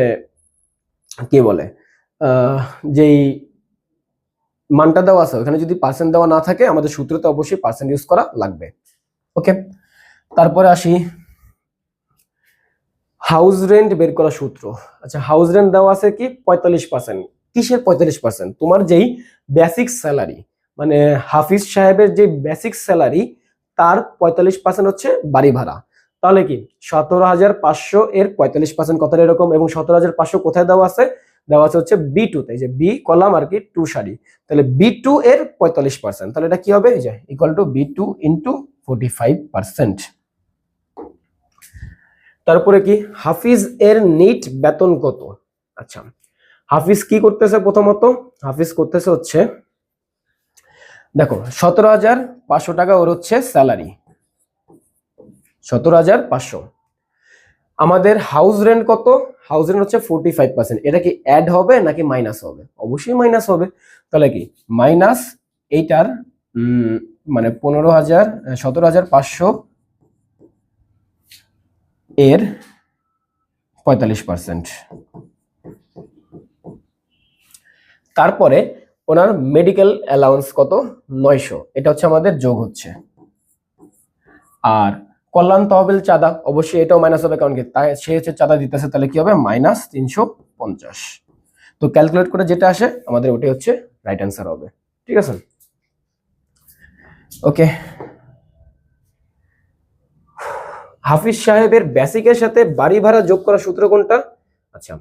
কি বলে যেই মানটা দেওয়া আছে ওখানে যদি পার্সেন্ট দেওয়া না থাকে আমাদের সূত্রতে অবশ্যই পার্সেন্ট ইউজ করা লাগবে। ওকে, তারপরে আসি হাউস রেন্ট বের করা সূত্র। আচ্ছা, হাউস রেন্ট দেওয়া আছে কি 45%। কিসের 45%? তোমার যেই বেসিক স্যালারি, মানে হাফিজ সাহেবের যে বেসিক স্যালারি তার 45% হচ্ছে বাড়ি ভাড়া। তাহলে কি 17,500 এর 45% কথাটা এরকম। এবং 17,500 কোথায় দেওয়া আছে? দেওয়া আছে হচ্ছে B2 তে, যে বি কলাম আর কি 2 সারি। তাহলে B2 এর 45%, তাহলে এটা কি হবে? এই যে ইকুয়াল টু B2 ইন্টু 45%। তারপরে কি হাফিজ এর নিট বেতন কত? আচ্ছা, হাফিজ কি করতেছে? প্রথমত হাফিজ করতেছে হচ্ছে, দেখো 17,500 টাকা ওর হচ্ছে স্যালারি, 17,500। আমাদের হাউস রেন্ট কত? হাউস রেন্ট হচ্ছে 45%। এটা কি অ্যাড হবে নাকি মাইনাস হবে? অবশ্যই মাইনাস হবে। তাহলে কি মাইনাস এইটার মানে 17,500 এর 45%। তারপরে ওনার মেডিকেল অ্যালাউন্স কত? 900। এটা হচ্ছে আমাদের যোগ হচ্ছে। আর কল্যাণ তহবিল চাঁদা, অবশ্যই এটাও মাইনাস হবে, কারণ কি সে হচ্ছে চাঁদা দিতেছে। তাহলে কি হবে? মাইনাস 350। তো ক্যালকুলেট করে যেটা আসে আমাদের ওটাই হচ্ছে রাইট অ্যান্সার হবে। ঠিক আছে, ওকে। হাফিজ সাহেবের বেসিকের সাথে বাড়ি ভাড়া যোগ করা সূত্র কোনটা? আচ্ছা,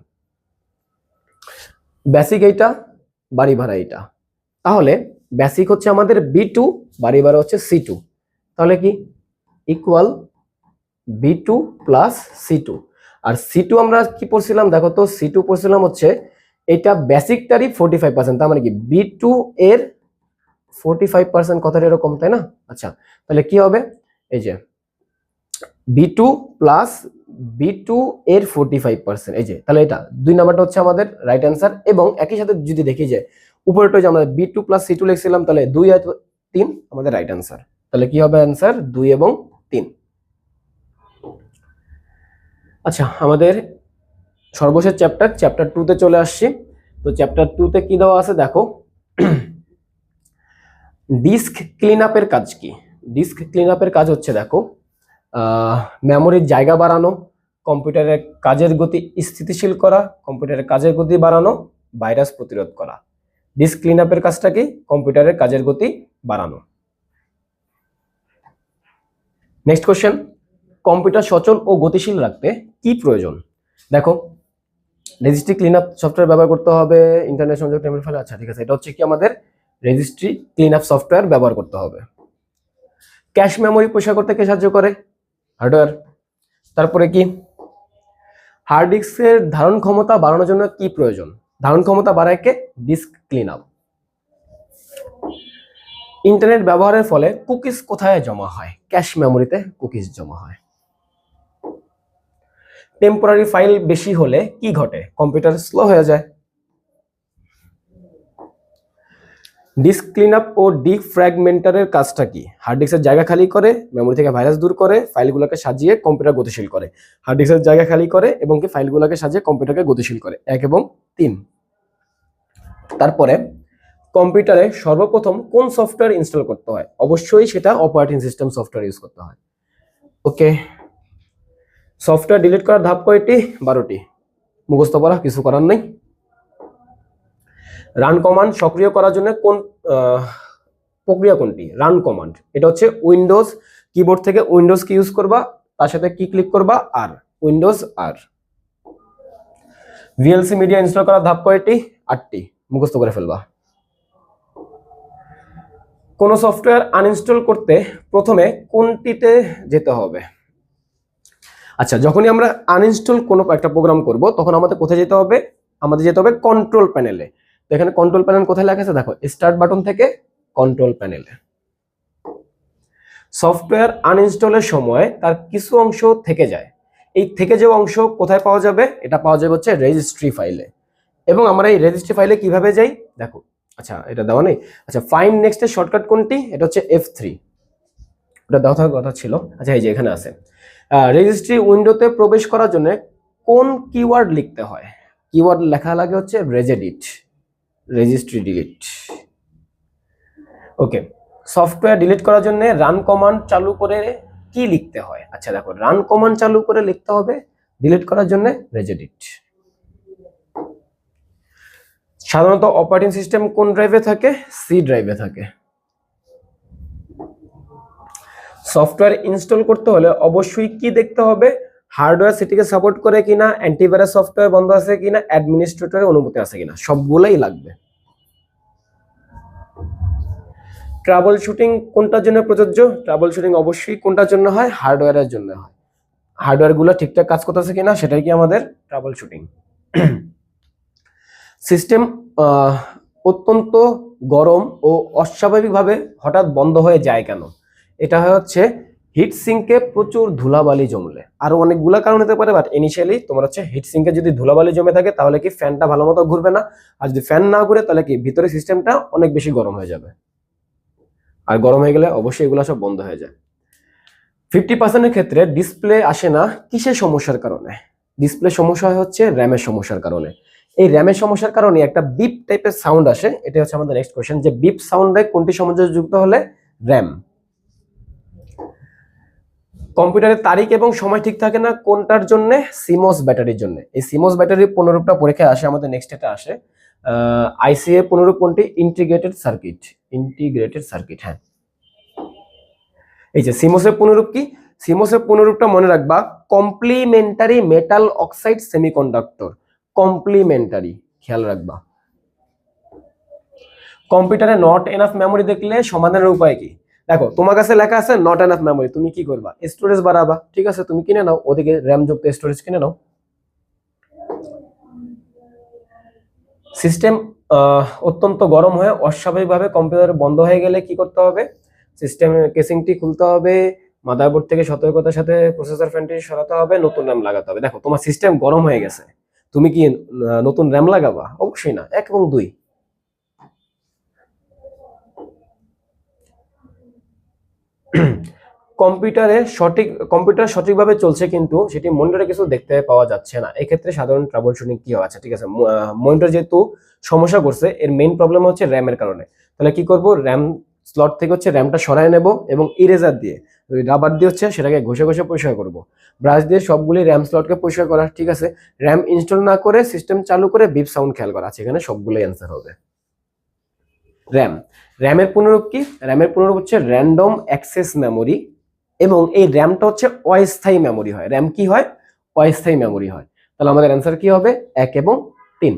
বেসিক এইটা, বাড়ি ভাড়া এইটা। তাহলে বেসিক হচ্ছে আমাদের B2, বাড়ি ভাড়া হচ্ছে C2। তাহলে কি ইকুয়াল B2 প্লাস C2। আর C2 আমরা কি পড়ছিলাম? দেখো তো C2 পড়ছিলাম হচ্ছে এটা বেসিকটারই 45%। তার মানে কি B2 এর 45% কথাটা এরকম, তাই না? আচ্ছা, তাহলে কি হবে? এই যে B2 প্লাস B2 এর 45%, এই যে, তাহলে এটা 2 নাম্বারটা হচ্ছে আমাদের রাইট অ্যান্সার। এবং একই সাথে যদি দেখি যে উপরেটা যে আমরা B2 প্লাস C2 লিখছিলাম, তাহলে 2 আর 3 আমাদের রাইট অ্যান্সার। তাহলে কি হবে অ্যান্সার? 2 এবং 3। আচ্ছা, আমাদের সর্বশেষ চ্যাপ্টার 2 তে চলে আসছি। তো চ্যাপ্টার 2 তে কি দেওয়া আছে দেখো। ডিস্ক ক্লিন আপের কাজ কি? ডিস্ক ক্লিন আপের কাজ হচ্ছে দেখো, মেমোরির জায়গা বাড়ানো, কম্পিউটারের কাজের গতি স্থিতিশীল করা, কম্পিউটারের কাজের গতি বাড়ানো, ভাইরাস প্রতিরোধ করা। ডিস্ক ক্লিন আপের কাজটা কি? কম্পিউটারের কাজের গতি বাড়ানো। নেক্সট কোশ্চেন, কম্পিউটার সচল ও গতিশীল রাখতে কি প্রয়োজন? দেখো, রেজিস্ট্রি ক্লিন আপ সফটওয়্যার ব্যবহার করতে হবে, ইন্টারনেট সংযোগ টেবিল ফাইল। আচ্ছা, ঠিক আছে, এটা হচ্ছে কি আমাদের রেজিস্ট্রি ক্লিন আপ সফটওয়্যার ব্যবহার করতে হবে। ক্যাশ মেমোরি পরিষ্কার করতে কে সাহায্য করে? হার্ডওয়্যার। তারপরে কি হার্ড ডিস্কের ধারণ ক্ষমতা বাড়ানোর জন্য কি প্রয়োজন? ধারণ ক্ষমতা বাড়ায় কে? Disk clean up. ইন্টারনেট ব্যবহারের ফলে কুকিজ কোথায় জমা হয়? ক্যাশ মেমোরিতে কুকিজ জমা হয়। টেম্পোরারি ফাইল বেশি হলে কি ঘটে? কম্পিউটার স্লো হয়ে যায়। ডিস্ক ক্লিন আপ ও ডিফ্র্যাগমেন্টারের কাজটা কি? হার্ড ডিস্কের জায়গা খালি করে, মেমোরি থেকে ভাইরাস দূর করে, ফাইলগুলোকে সাজিয়ে কম্পিউটার গতিশীল করে। হার্ড ডিস্কের জায়গা খালি করে এবং কি ফাইলগুলোকে সাজিয়ে কম্পিউটারকে গতিশীল করে। 1 এবং 3। তারপরে কম্পিউটারে সর্বপ্রথম কোন সফটওয়্যার ইনস্টল করতে হয়? অবশ্যই সেটা অপারেটিং সিস্টেম সফটওয়্যার ইউজ করতে হয়। ওকে, সফটওয়্যার ডিলিট করার ধাপ কয়টি? 12টি। মুখস্থ করা, কিছু করার নেই। রান কমান্ড সক্রিয় করার জন্য কোন প্রক্রিয়া কোনটি? Run command. এটা হচ্ছে উইন্ডোজ কিবোর্ড থেকে উইন্ডোজ কি ইউজ করবা, তার সাথে কি ক্লিক করবা? আর, উইন্ডোজ আর। ভিএলসি মিডিয়া ইনস্টল করার ধাপ কয়টি? 8টি। মুখস্থ করে ফেলবা। কোন সফটওয়্যার আনইনস্টল করতে প্রথমে কোনটিতে যেতে হবে? আচ্ছা, যখনই আমরা আনইনস্টল কোনো একটা প্রোগ্রাম করব তখন আমাদের কোথায় যেতে হবে? আমাদের যেতে হবে কন্ট্রোল প্যানেলে। তো এখানে কন্ট্রোল প্যানেল কোথায় লেখা আছে দেখো, স্টার্ট বাটন থেকে কন্ট্রোল প্যানেলে। সফটওয়্যার আনইনস্টলের সময় তার কিছু অংশ থেকে যায়, এই থেকে যে অংশ কোথায় পাওয়া যাবে, এটা পাওয়া যাবে হচ্ছে রেজিস্ট্রি ফাইলে। এবং আমরা এই রেজিস্ট্রি ফাইলে কিভাবে যাই দেখো, আচ্ছা এটা দেওয়া নেই, আচ্ছা ফাইন্ড নেক্সট এর শর্টকাট কোনটি, এটা হচ্ছে F3, ওটা দেওয়া থাকার কথা ছিল। আচ্ছা এই যে এখানে আছে, রেজিস্ট্রি উইন্ডোতে প্রবেশ করার জন্য কোন কিওয়ার্ড লিখতে হয়, কিওয়ার্ড লেখা লাগে হচ্ছে রেজেডিট, রেজিস্ট্রি ডিলিট। ওকে, সফটওয়্যার ডিলিট করার জন্য রান কমান্ড চালু করে কি লিখতে হয়, আচ্ছা দেখো রান কমান্ড চালু করে লিখতে হবে ডিলিট করার জন্য রেজেডিট। সাধারণত অপারেটিং সিস্টেম কোন ড্রাইভে থাকে, সি ড্রাইভে থাকে। সফটওয়্যার ইনস্টল করতে হলে অবশ্যই কি দেখতে হবে, হার্ডওয়্যার সেটিকে সাপোর্ট করে কিনা, অ্যান্টিভাইরাস সফটওয়্যার বন্ধ আছে কিনা, অ্যাডমিনিস্ট্রেটরের অনুমতি আছে কিনা, সবগুলাই লাগবে। ট্রাবল শুটিং কোনটার জন্য প্রযোজ্য, ট্রাবল শুটিং অবশ্যই কোনটার জন্য হয়, হার্ডওয়্যারের জন্য হয়। হার্ডওয়্যার গুলো ঠিকঠাক কাজ করতেছে কিনা সেটাই কি আমাদের ট্রাবল শুটিং। সিস্টেম অত্যন্ত গরম ও অস্বাভাবিকভাবে হঠাৎ বন্ধ হয়ে যায় কেন, এটা হচ্ছে হিট সিঙ্কে প্রচুর ধুলাবালি জমলে, আরো অনেকগুলো কারণ হতে পারে, বাট ইনিশিয়ালি তোমার হচ্ছে হিট সিঙ্কে যদি ধুলাবালি জমে থাকে তাহলে কি ফ্যানটা ভালো মতো ঘুরবে না, আর যদি ফ্যান না ঘুরে তাহলে কি ভিতরে সিস্টেমটা অনেক বেশি গরম হয়ে যাবে, আর গরম হয়ে গেলে অবশ্যই এগুলো সব বন্ধ হয়ে যায়। 50% ক্ষেত্রে ডিসপ্লে আসে না কিসের সমস্যার কারণে, ডিসপ্লে সমস্যা হয় হচ্ছে র্যামের সমস্যার কারণে। এই র্যামের সমস্যার কারণে একটা বিপ টাইপের সাউন্ড আসে, এটা হচ্ছে আমাদের নেক্সট কোশ্চেন, যে বিপ সাউন্ডে কোনটি সামঞ্জস্যযুক্ত হলে, র্যাম। কম্পিউটারের তারিখ এবং সময় ঠিক থাকে না কোনটার জন্য, সিমোস ব্যাটারির জন্য। এই সিমোস ব্যাটারির পুনরূপটা পরীক্ষায় আসে, আমাদের নেক্সট এটা আসে, আইসি এর পুনরূপ কোনটি, ইন্টিগ্রেটেড সার্কিট, ইন্টিগ্রেটেড সার্কিট। হ্যাঁ এই যে সিমোসের পুনরূপ কি, সিমোসের পুনরূপটা মনে রাখবা, complementary metal oxide semiconductor, complementary, খেয়াল রাখবা। কম্পিউটারে নট এনাফ মেমোরি দেখলে সমাধানের উপায় কি, দেখো তোমার কাছে লেখা আছে নট এনাফ মেমোরি, তুমি কি করবা, স্টোরেজ বাড়াবা, ঠিক আছে তুমি কিনে নাও, ওদিকে র্যাম যুক্ত স্টোরেজ কিনে নাও। সিস্টেম অত্যন্ত গরম হয়ে অস্বাভাবিকভাবে কম্পিউটার বন্ধ হয়ে গেলে কি করতে হবে, সিস্টেমের কেসিংটি খুলতে হবে, মাদারবোর্ড থেকে সতর্কতার সাথে প্রসেসর ফ্যানটি সরাতে হবে, নতুন র্যাম লাগাতে হবে। দেখো তোমার সিস্টেম গরম হয়ে গেছে, তুমি কি নতুন র্যাম লাগাবা, অবশ্যই না, 1 এবং 2। কম্পিউটার সঠিকভাবে চলছে কিন্তু সেটি মনিটরে কিছু দেখতে পাওয়া যাচ্ছে না, এক্ষেত্রে সাধারণ ট্রাবল শুটিং কি হয়, আচ্ছা ঠিক আছে মনিটর যেহেতু সমস্যা করছে, এর মেইন প্রবলেম হচ্ছে র্যামের কারণে, তাহলে কি করব, র্যাম স্লট থেকে হচ্ছে র্যামটা সরায় নেব এবং ইরেজার দিয়ে, রাবার দিয়ে হচ্ছে সেটাকে ঘষে ঘষে পরিষ্কার করব, ব্রাশ দিয়ে সবগুলি র্যাম স্লটকে পরিষ্কার করা, ঠিক আছে। র্যাম ইনস্টল না করে সিস্টেম চালু করে বিপ সাউন্ড খেয়াল করা, আছে এখানে সবগুলোই অ্যান্সার হবে। র্যামের পুনরূপ কি, র্যামের পুনরূপ হচ্ছে র্যান্ডম অ্যাক্সেস মেমোরি, এবং এই র্যামটা হচ্ছে অস্থায়ী মেমোরি হয়, র্যাম কি হয়, অস্থায়ী মেমোরি হয়। তাহলে আমাদের অ্যান্সার কি হবে, 1 এবং 3,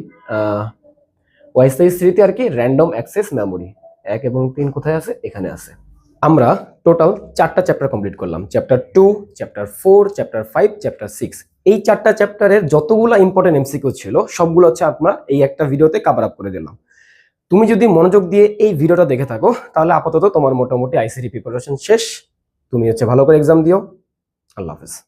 অস্থায়ী স্মৃতি আর কি র্যান্ডম অ্যাক্সেস মেমোরি। 1 এবং 3 কোথায় আছে, এখানে আছে। আমরা টোটাল 4টা চ্যাপ্টার কমপ্লিট করলাম, চ্যাপ্টার 2, চ্যাপ্টার 4, চ্যাপ্টার 5, চ্যাপ্টার 6। এই 4টা চ্যাপ্টারের যতগুলো ইম্পর্টেন্ট এমসিকিউ ছিল সবগুলো হচ্ছে আমরা এই একটা ভিডিওতে কভার আপ করে দিলাম। তুমি যদি মনোযোগ দিয়ে এই ভিডিওটা দেখে থাকো তাহলে আপাতত তোমার মোটামুটি আইসিটি প্রিপারেশন শেষ, তুমি হচ্ছে ভালো করে এক্সাম দিও। আল্লাহ হাফেজ।